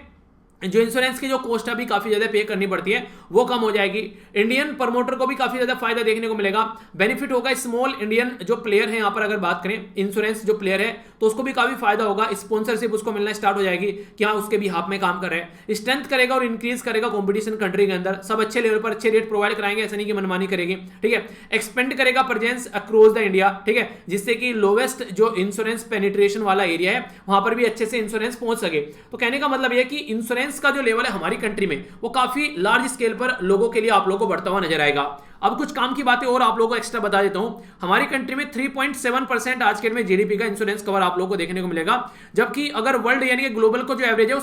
जो इंश्योरेंस की जो कॉस्ट अभी काफी ज्यादा पे करनी पड़ती है वो कम हो जाएगी। इंडियन प्रमोटर को भी काफी ज्यादा फायदा देखने को मिलेगा, बेनिफिट होगा। स्मॉल इंडियन जो प्लेयर है यहाँ पर अगर बात करें इंश्योरेंस जो प्लेयर है तो उसको भी काफी फायदा होगा, स्पॉन्सरशिप उसको मिलना स्टार्ट हो जाएगी कि हाँ उसके भी हाथ में काम कर रहे हैं। स्ट्रेंथ करेगा और इंक्रीज करेगा कंपटीशन कंट्री के अंदर, सब अच्छे लेवल पर अच्छे रेट प्रोवाइड कराएंगे, ऐसा नहीं कि मनमानी करेगी, ठीक है। एक्सपेंड करेगा प्रेजेंस अक्रॉस द इंडिया, ठीक है, जिससे कि लोवेस्ट जो इंश्योरेंस पेनिट्रेशन वाला एरिया है वहां पर भी अच्छे से इंश्योरेंस पहुंच सके। तो कहने का मतलब यह कि इंश्योरेंस का जो लेवल है हमारी कंट्री में वो काफी लार्ज स्केल पर लोगों के लिए आप लोगों को बढ़ता हुआ नजर आएगा। अब कुछ काम की बातें और आप लोगों को एक्स्ट्रा बता देता हूं। हमारी कंट्री में 3.7% आज के डेट में जीडीपी का इंश्योरेंस कवर आप लोगों को देखने को मिलेगा, जबकि अगर वर्ल्ड यानी कि ग्लोबल को जो एवरेज है वो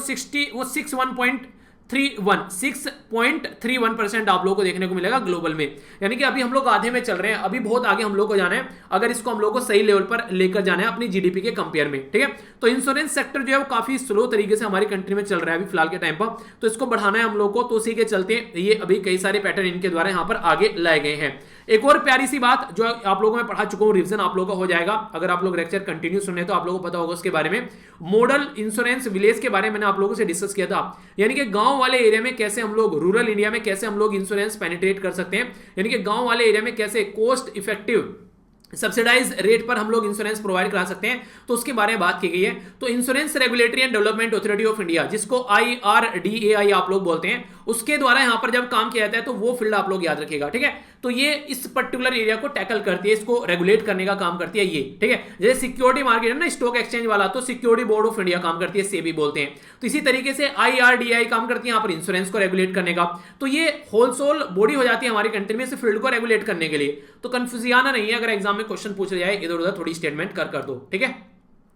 6.31% आप लोगों को देखने को मिलेगा ग्लोबल में, यानी कि अभी हम लोग आधे में चल रहे हैं, अभी बहुत आगे हम लोग को जाना है अगर इसको हम लोग को सही लेवल पर लेकर जाना है अपनी जीडीपी के कंपेयर में, ठीक है। तो इंश्योरेंस सेक्टर जो है वो काफी स्लो तरीके से हमारी कंट्री में चल रहा है अभी फिलहाल के टाइम पर, तो इसको बढ़ाना है हम लोग को, तो उसी के चलते ये अभी कई सारे पैटर्न इनके द्वारा यहाँ पर आगे लाए गए हैं। एक और प्यारी सी बात जो आप लोगों में पढ़ा चुका हूं, रिवीजन आप लोगों का हो जाएगा, अगर आप लोग लेक्चर कंटिन्यू सुन रहे तो आप लोगों को पता होगा उसके बारे में। मॉडल इंश्योरेंस विलेज के बारे में मैंने आप लोगों से डिस्कस किया था, यानी कि गांव वाले एरिया में कैसे हम लोग, रूरल इंडिया में कैसे हम लोग इंश्योरेंस पेनिट्रेट कर सकते हैं, यानी कि गांव वाले एरिया में कैसे कोस्ट इफेक्टिव सब्सिडाइज रेट पर हम लोग इंश्योरेंस प्रोवाइड करा सकते हैं, तो उसके बारे में बात की गई है। तो insurance regulatory and development authority of India, जिसको IRDAI आप लोग बोलते हैं, उसके द्वारा यहां पर जब काम किया जाता है तो वो फील्ड आप लोग याद रखिएगा, ठीक है। तो ये इस पर्टिकुलर एरिया को टैकल करती है, इसको रेगुलेट करने का काम करती है ये, ठीक है। जैसे सिक्योरिटी मार्केट है ना, स्टॉक एक्सचेंज वाला, तो सिक्योरिटी बोर्ड ऑफ इंडिया काम करती है, सेबी बोलते हैं। तो इसी तरीके से IRDAI काम करती है यहाँ पर इंश्योरेंस को रेगुलेट करने का। तो ये होलसेल बॉडी हो जाती है हमारी कंट्री में इस फील्ड को रेगुलेट करने के लिए। तो कंफ्यूज आना नहीं है, अगर एग्जाम में क्वेश्चन पूछ जाए इधर उधर थोड़ी स्टेटमेंट कर दो, ठीक है।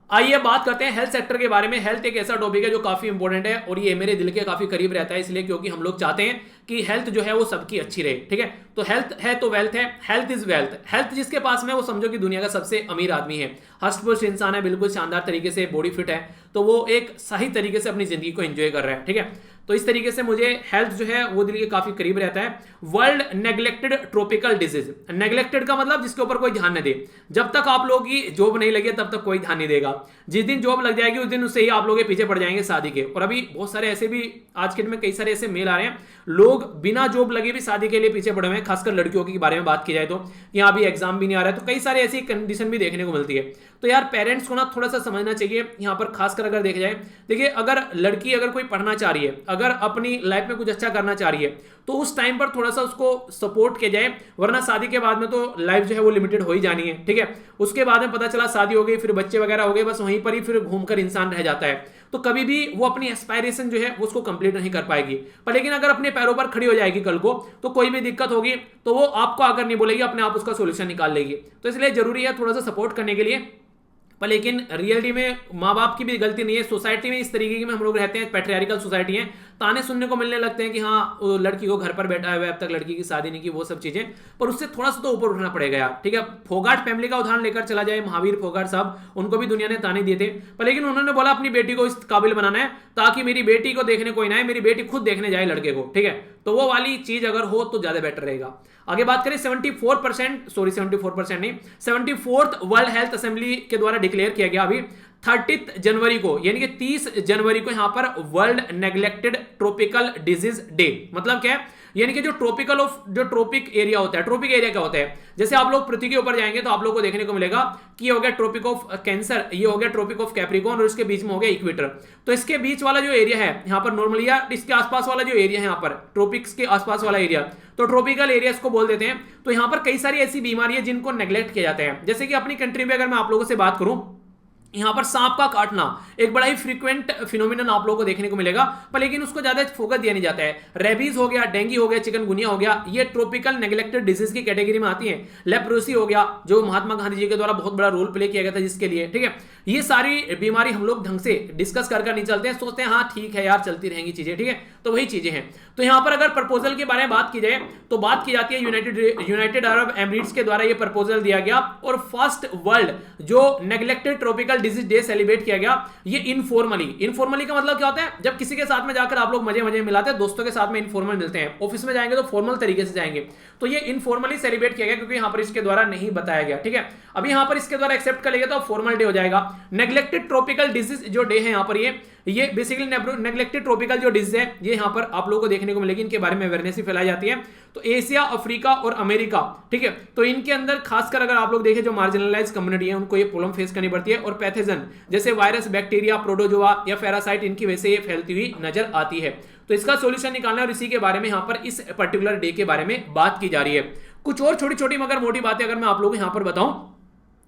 आइए बात करते हैं हेल्थ सेक्टर के बारे में। हेल्थ एक ऐसा टॉपिक है जो काफी इंपॉर्टेंट है और ये मेरे दिल के काफी करीब रहता है, इसलिए क्योंकि हम लोग चाहते हैं कि हेल्थ जो है वो सबकी अच्छी रहे, ठीक है। तो हेल्थ है तो वेल्थ है, हेल्थ इज वेल्थ। हेल्थ जिसके पास में वो समझो कि दुनिया का सबसे अमीर आदमी है, हष्ट-पुष्ट इंसान है, बिल्कुल शानदार तरीके से बॉडी फिट है, तो वो एक सही तरीके से अपनी जिंदगी को एंजॉय कर रहा है, ठीक है। तो इस तरीके से मुझे हेल्थ जो है वो दिल के काफी करीब रहता है। World neglected tropical disease, neglected का मतलब जिसके ऊपर कोई ध्यान न दे। जब तक आप लोगों की जॉब नहीं लगी तब तक कोई ध्यान नहीं देगा, जिस दिन जॉब लग जाएगी उस दिन उससे ही आप लोग पीछे पड़ जाएंगे शादी के। और अभी बहुत सारे ऐसे भी आज के दिन में कई सारे ऐसे मेल आ रहे हैं, लोग बिना जॉब लगे भी शादी के लिए पीछे पड़े हुए हैं, खासकर लड़कियों के बारे में बात की जाए तो यहाँ भी एग्जाम भी नहीं आ रहा है, तो कई सारे ऐसी कंडीशन भी देखने को मिलती है। तो यार पेरेंट्स को ना थोड़ा सा समझना चाहिए यहाँ पर, खासकर अगर देखा जाए, देखिए अगर लड़की अगर कोई पढ़ना चाह रही है, अगर अपनी लाइफ में कुछ अच्छा करना चाह रही है, तो उस टाइम पर थोड़ा सा उसको सपोर्ट किया जाए, वरना शादी के बाद में तो लाइफ जो है वो लिमिटेड हो ही जानी है, ठीक है। उसके बाद में पता चला शादी हो गई, फिर बच्चे वगैरह हो गए, बस वहीं पर ही फिर घूमकर इंसान रह जाता है, तो कभी भी वो अपनी एस्पायरेशन जो है उसको कंप्लीट नहीं कर पाएगी। पर लेकिन अगर अपने पैरों पर खड़ी हो जाएगी कल को, तो कोई भी दिक्कत होगी तो वो आपको आकर नहीं बोलेगी, अपने आप उसका सोल्यूशन निकाल लेगी। तो इसलिए जरूरी है थोड़ा सा सपोर्ट करने के लिए। पर लेकिन रियलिटी में माँ बाप की भी गलती नहीं है, सोसाइटी में इस तरीके की में हम लोग रहते हैं, पैट्रियार्कल सोसाइटी है, ताने सुनने को मिलने लगते हैं कि हाँ लड़की को घर पर बैठा हुआ है, अब तक लड़की की शादी नहीं की, वो सब चीजें। पर उससे थोड़ा सा तो ऊपर उठना पड़ेगा यार, ठीक है। फोगाट फैमिली का उदाहरण लेकर चला जाए, महावीर फोगाट साहब, उनको भी दुनिया ने ताने दिए थे, पर लेकिन उन्होंने बोला अपनी बेटी को इस काबिल बनाना है ताकि मेरी बेटी को देखने कोई ना आए, मेरी बेटी खुद देखने जाए लड़के को, ठीक है। तो वो वाली चीज अगर हो तो ज्यादा बेटर रहेगा। आगे बात करें 74% नहीं, 74th वर्ल्ड हेल्थ असेंबली के द्वारा डिक्लेयर किया गया अभी 30 जनवरी को यानी कि 30 जनवरी को यहां पर world neglected tropical disease day. मतलब क्या है, यानी कि जो ट्रॉपिक एरिया होता है, ट्रॉपिक एरिया क्या होता है, जैसे आप लोग पृथ्वी के ऊपर जाएंगे तो आप लोगों को देखने को मिलेगा कि ये हो गया ट्रॉपिक ऑफ कैंसर, ये हो गया ट्रॉपिक ऑफ कैप्रिकॉर्न और इसके बीच में हो गया इक्वेटर। तो इसके बीच वाला जो एरिया है यहाँ पर नॉर्मली, या इसके आसपास वाला जो एरिया है यहाँ पर ट्रॉपिक्स के आसपास वाला एरिया, तो ट्रॉपिकल एरिया इसको बोल देते हैं। तो यहाँ पर कई सारी ऐसी बीमारियां जिनको नेग्लेक्ट किया जाता है, जैसे कि अपनी कंट्री में अगर मैं आप लोगों से बात करूं, यहां पर सांप का काटना एक बड़ा ही फ्रीक्वेंट फिनोमिनन आप लोगों को देखने को मिलेगा, पर लेकिन उसको ज्यादा फोकस दिया नहीं जाता है। रेबीज हो गया, डेंगू हो गया, चिकनगुनिया हो गया, ये ट्रॉपिकल नेग्लेक्टेड डिजीज की कैटेगरी में आती है। लेप्रोसी हो गया, जो महात्मा गांधी जी के द्वारा बहुत बड़ा रोल प्ले किया गया था जिसके लिए, ठीक है। ये सारी बीमारी हम लोग ढंग से डिस्कस कर नहीं चलते हैं, सोचते हैं हाँ ठीक है यार चलती रहेंगी चीजें, ठीक है। तो वही चीजें हैं। तो यहां पर अगर प्रपोजल के बारे में बात की जाए तो बात की जाती है यूनाइटेड अरब एमिरेट्स के द्वारा ये प्रपोजल दिया गया और फर्स्ट वर्ल्ड जो neglected tropical disease day celebrate किया गया, ये इनफॉर्मली का मतलब क्या होता है, जब किसी के साथ में जाकर आप लोग मजे मजे मिलाते हैं, दोस्तों के साथ में इनफॉर्मल मिलते हैं, ऑफिस में जाएंगे तो फॉर्मल तरीके से जाएंगे, तो ये इनफॉर्मली सेलिब्रेट किया गया क्योंकि यहां पर इसके द्वारा नहीं बताया गया, ठीक है। अभी यहां पर इसके द्वारा एक्सेप्ट कर लिया तो फॉर्मल डे हो जाएगा। नेग्लेक्टेड ट्रॉपिकल डिजीज जो डे है यहां पर, ये बेसिकली नेग्लेक्टेड ट्रॉपिकल जो डिजीज है ये यहां पर आप लोगों को देखने को मिलेगी, इनके बारे में अवेयरनेस ही फैलाई जाती है। तो एशिया, अफ्रीका और अमेरिका, ठीक है, तो इनके अंदर खासकर अगर आप लोग देखें जो मार्जिनलाइज कम्युनिटी है उनको ये प्रॉब्लम फेस करनी पड़ती है, और पैथोजन जैसे वायरस, बैक्टीरिया, प्रोटोजोआ या पैरासाइट, इनकी वजह से ये फैलती हुई नजर आती है। तो इसका सॉल्यूशन निकालना है और इसी के बारे में यहां पर इस पर्टिकुलर डे के बारे में बात की जा रही है। कुछ और छोटी छोटी मगर मोटी बातें अगर मैं आप लोगों को यहां पर बताऊं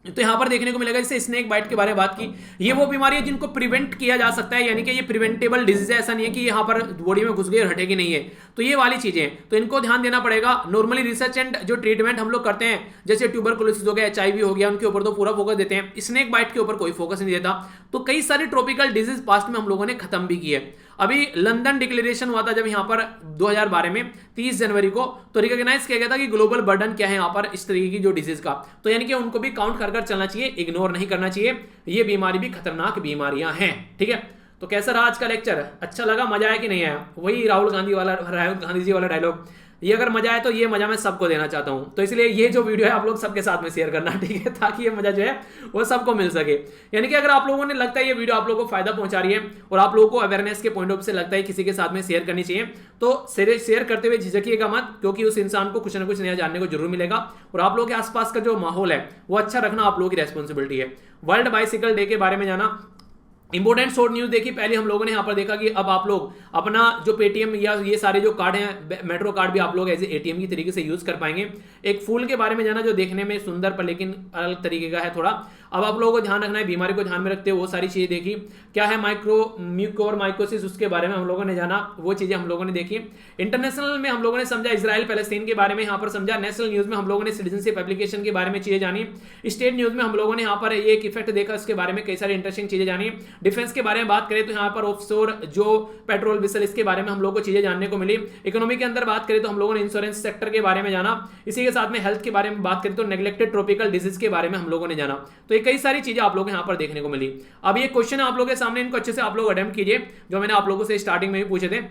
तो यहां पर देखने को मिलेगा, जैसे स्नेक बाइट के बारे में बात की, ये वो बीमारी है जिनको प्रिवेंट किया जा सकता है, यानी कि ये प्रिवेंटेबल डिजीज है, ऐसा नहीं है कि यहां पर बॉडी में घुस गई और हटेगी नहीं है। तो ये वाली चीजें हैं, तो इनको ध्यान देना पड़ेगा। नॉर्मली रिसर्च एंड जो ट्रीटमेंट हम लोग करते हैं, जैसे ट्यूबरकुलोसिस हो गया, HIV हो गया, उनके ऊपर तो पूरा फोकस देते हैं, स्नेक बाइट के ऊपर कोई फोकस नहीं देता। तो कई सारी ट्रॉपिकल डिजीज पास्ट में हम लोगों ने खत्म भी की है। अभी लंदन डिक्लेरेशन हुआ था जब यहां पर 2012 में 30 जनवरी को, तो रिकॉग्नाइज किया गया था कि ग्लोबल बर्डन क्या है यहां पर इस तरीके की जो डिजीज का, तो यानी कि उनको भी काउंट कर चलना चाहिए, इग्नोर नहीं करना चाहिए। ये बीमारी भी खतरनाक बीमारियां हैं, ठीक है। तो कैसा रहा आज का लेक्चर, अच्छा लगा, मजा आया कि नहीं आया? वही राहुल गांधी जी वाला डायलॉग, ये अगर मजा आए तो ये मजा मैं सबको देना चाहता हूं, तो इसलिए ये जो वीडियो है आप लोग सबके साथ में शेयर करना, ठीक है, ताकि ये मजा जो है वो सबको मिल सके। यानी कि अगर आप लोगों ने लगता है ये वीडियो आप लोगों को फायदा पहुंचा रही है और आप लोगों को अवेयरनेस के पॉइंट ऑफ से लगता है किसी के साथ में शेयर करनी चाहिए, तो शेयर करते हुए झिझकिएगा मत, क्योंकि उस इंसान को कुछ ना कुछ नया जानने को जरूर मिलेगा। और आप लोगों के आसपास का जो माहौल है वो अच्छा रखना आप लोगों की रेस्पॉन्सिबिलिटी है। वर्ल्ड बाइसिकल डे के बारे में जाना, इंपोर्टेंट शॉर्ट न्यूज देखी। पहले हम लोगों ने यहां पर देखा कि अब आप लोग अपना जो पेटीएम या ये सारे जो कार्ड हैं, मेट्रो कार्ड भी आप लोग एज एटीएम की तरीके से यूज कर पाएंगे। एक फूल के बारे में जाना जो देखने में सुंदर पर लेकिन अलग तरीके का है थोड़ा। अब आप लोगों को ध्यान रखना है, बीमारी को ध्यान में रखते हुए वो सारी चीजें देखी। क्या है म्यूकोरमाइकोसिस, उसके बारे में हम लोगों ने जाना, वो चीजें हम लोगों ने देखी। इंटरनेशनल में हम लोगों ने समझा इजराइल पैलेस्टीन के बारे में यहाँ पर समझा। नेशनल न्यूज में हम लोगों ने सिटीजनशिप एप्लीकेशन के बारे में चीजें जानी। स्टेट न्यूज में हम लोगों ने यहाँ पर एक इफेक्ट देखा, उसके बारे में कई सारी इंटरेस्टिंग चीजें जानी। डिफेंस के बारे में बात करें तो यहाँ पर ऑफशोर जो पेट्रोल विसल, इसके बारे में हम लोगों को चीजें जानने को मिली। इकोनॉमी के अंदर बात करें तो हम लोगों ने इंश्योरेंस सेक्टर के बारे में जाना। इसी के साथ में हेल्थ के बारे में बात करें तो नेग्लेक्टेड ट्रॉपिकल डिजीज के बारे में हम लोगों ने जाना। तो ये कई सारी चीजें आप लोगों को यहाँ पर देखने को मिली। अब ये क्वेश्चन है आप लोगों के सामने, इनको अच्छे से आप लोग अटेम्प्ट कीजिए, जो मैंने आप लोगों से स्टार्टिंग में भी पूछे थे।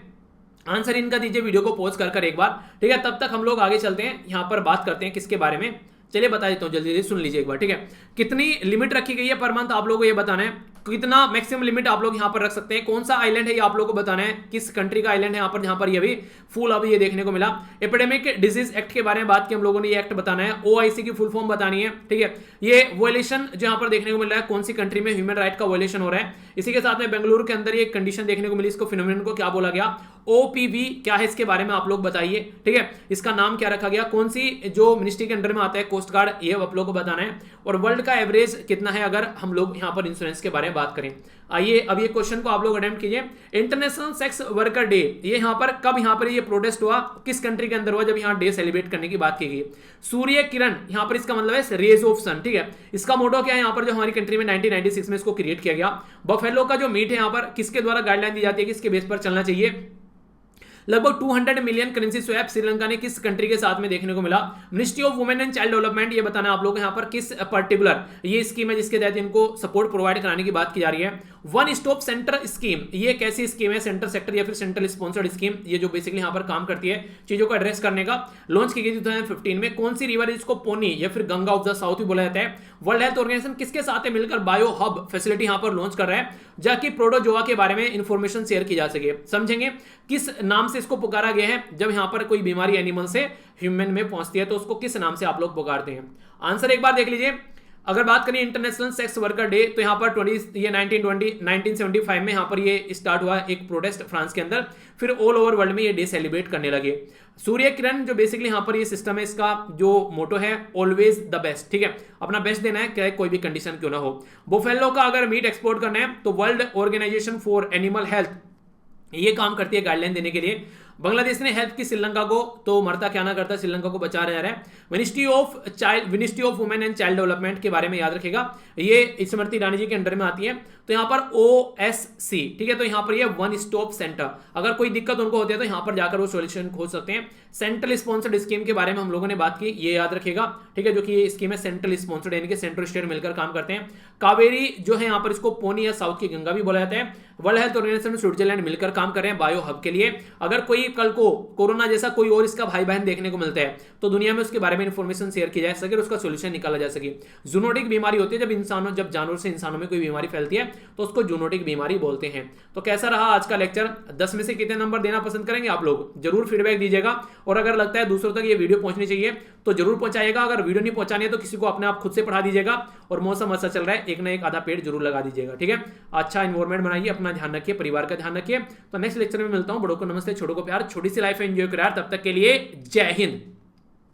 आंसर इनका दीजिए वीडियो को पॉज कर एक बार, ठीक है। तब तक हम लोग आगे चलते हैं, यहाँ पर बात करते हैं किसके बारे में। चलिए बता देता हूँ, जल्दी जल्दी सुन लीजिए एक बार, ठीक है। कितनी लिमिट रखी गई है पर मंथ, आप लोगों को ये बताना है। कितना मैक्सिमम लिमिट आप लोग यहाँ पर रख सकते हैं। कौन सा आइलैंड है ये आप लोगों को बताना है, किस कंट्री का आइलैंड है यहाँ पर, जहाँ पर ये भी फुल अभी ये देखने को मिला। एपिडेमिक डिजीज एक्ट के बारे में बात की हम लोगों ने, ये एक्ट बताना है। OIC की फुल फॉर्म बतानी है, ठीक है। ये वोलेशन जो यहाँ पर देखने को मिल रहा है, कौन सी कंट्री में ह्यूमन राइट का वोलेशन हो रहा है। इसी के साथ में बेंगलुरु के अंदर ये कंडीशन देखने को मिली, इसको फिनोमेनन को क्या बोला गया। OPV क्या है, इसके बारे में आप लोग बताइए, ठीक है। इसका नाम क्या रखा गया, कौन सी जो मिनिस्ट्री के अंडर में आता है, कोस्ट गार्ड, ये आप लोग को बताना है। और वर्ल्ड का एवरेज कितना है अगर हम लोग यहाँ पर इंश्योरेंस के बारे में बात करें। आइए अब ये क्वेश्चन को आप लोग अटेम्प्ट कीजिए। इंटरनेशनल सेक्स वर्कर डे, ये यहाँ पर कब यहाँ पर ये प्रोटेस्ट हुआ, किस कंट्री के अंदर हुआ, जब यहाँ डे सेलिब्रेट करने की बात की गई। सूर्य किरण, यहाँ पर इसका मतलब है रेज ऑफ सन, ठीक है। इसका मोटो क्या है यहाँ पर, जो हमारी कंट्री में 1996 में इसको क्रिएट किया गया। बफेलो का जो मीट है यहाँ पर किसके द्वारा गाइडलाइन दी जाती है, किसके बेस पर चलना चाहिए। लगभग 200 मिलियन करेंसी स्वैप श्रीलंका ने किस कंट्री के साथ में देखने को मिला। Ministry of women and child development, ये बताना आप लोग यहाँ पर किस पर्टिकुलर ये स्कीम है जिसके तहत इनको सपोर्ट प्रोवाइड कराने की बात की जा रही है। वन स्टॉप सेंटर स्कीम, ये कैसी स्कीम है? सेंटर सेक्टर या फिर सेंट्रल स्पॉन्सर्ड स्कीम, ये जो बेसिकली यहाँ पर काम करती है चीजों को एड्रेस करने का। लॉन्च की गई थी 2015 में। कौन सी रिवर इसको पोनी या फिर गंगा ऑफ द साउथ भी बोला जाता है। वर्ल्ड हेल्थ ऑर्गेनाइजेशन किसके साथ मिलकर बायो हब फैसिलिटी यहाँ पर लॉन्च कर रहा है, जाकि प्रोटोजोआ के बारे में इंफॉर्मेशन शेयर की जा सके। समझेंगे किस नाम से इसको पुकारा गया है? जब यहाँ पर कोई बीमारी एनिमल से ह्यूमन में पहुंचती है तो उसको किस नाम से आप लोग पुकारते हैं? आंसर एक बार देख लीजिए। अगर बात करें इंटरनेशनल सेक्स वर्कर डे, तो यहाँ पर 1975 में यहाँ पर ये स्टार्ट हुआ एक प्रोटेस्ट फ्रांस के अंदर, फिर ऑल ओवर वर्ल्ड में ये डे सेलिब्रेट करने लगे। सूर्य किरण जो बेसिकली यहाँ पर ये सिस्टम है, इसका जो मोटो है ऑलवेज द बेस्ट, ठीक है, अपना बेस्ट देना है, क्या कोई भी कंडीशन क्यों ना हो। बुफेलो का अगर मीट एक्सपोर्ट करना है तो world organisation for animal health ये काम करती है गाइडलाइन देने के लिए। बांग्लादेश ने हेल्प की श्रीलंका को, तो मरता क्या ना करता, श्रीलंका को बचा रहा है। Ministry of women and child development के बारे में याद रखेगा, ये स्मृति ईरानी जी के अंडर में आती है। तो यहाँ पर OSC, ठीक है, तो यहाँ पर ये वन स्टॉप सेंटर, अगर कोई दिक्कत उनको होती है तो यहाँ पर जाकर वो सॉल्यूशन खोज सकते हैं। सेंट्रल स्पॉन्सर्ड स्कीम के बारे में हम लोगों ने बात की, ये याद रखेगा, ठीक है, जो कि ये स्कीम है सेंट्रल स्पॉन्सर्ड, यानी कि सेंट्रल स्टेट मिलकर काम करते हैं। कावेरी जो है यहाँ पर इसको पोनी या साउथ की गंगा भी बोला जाता है। वर्ल्ड हेल्थ ऑर्गेनाइजेशन स्विट्जरलैंड मिलकर काम कर रहे हैं बायो हब के लिए। अगर कोई कल को कोरोना जैसा कोई और इसका भाई बहन देखने को मिलता है तो दुनिया में उसके बारे में इंफॉर्मेशन शेयर की जा सके और उसका सोल्यूशन निकाला जा सके। जूनोटिक बीमारी होती है जब जानवर से इंसानों में कोई बीमारी फैलती है तो उसको जूनोटिक बीमारी बोलते हैं। तो कैसा रहा आज का लेक्चर? 10 में से कितने नंबर देना पसंद करेंगे आप लोग? जरूर फीडबैक दीजिएगा, और अगर लगता है दूसरों तक ये वीडियो पहुंचनी चाहिए तो जरूर पहुंचाइएगा। अगर वीडियो नहीं पहुंचानी है तो किसी को अपने आप खुद से पढ़ा दीजिएगा, और मौसम अच्छा चल रहा है, एक ना एक आधा पेड़ जरूर लगा दीजिएगा, ठीक है। अच्छा इन्वायरमेंट बनाइए, अपना ध्यान रखिए, परिवार का ध्यान रखिए। तो नेक्स्ट लेक्चर में मिलता हूं। बड़ों को नमस्ते, छोटों को प्यार, छोटी सी लाइफ एंजॉय करो यार। तब तक के लिए जय हिंद।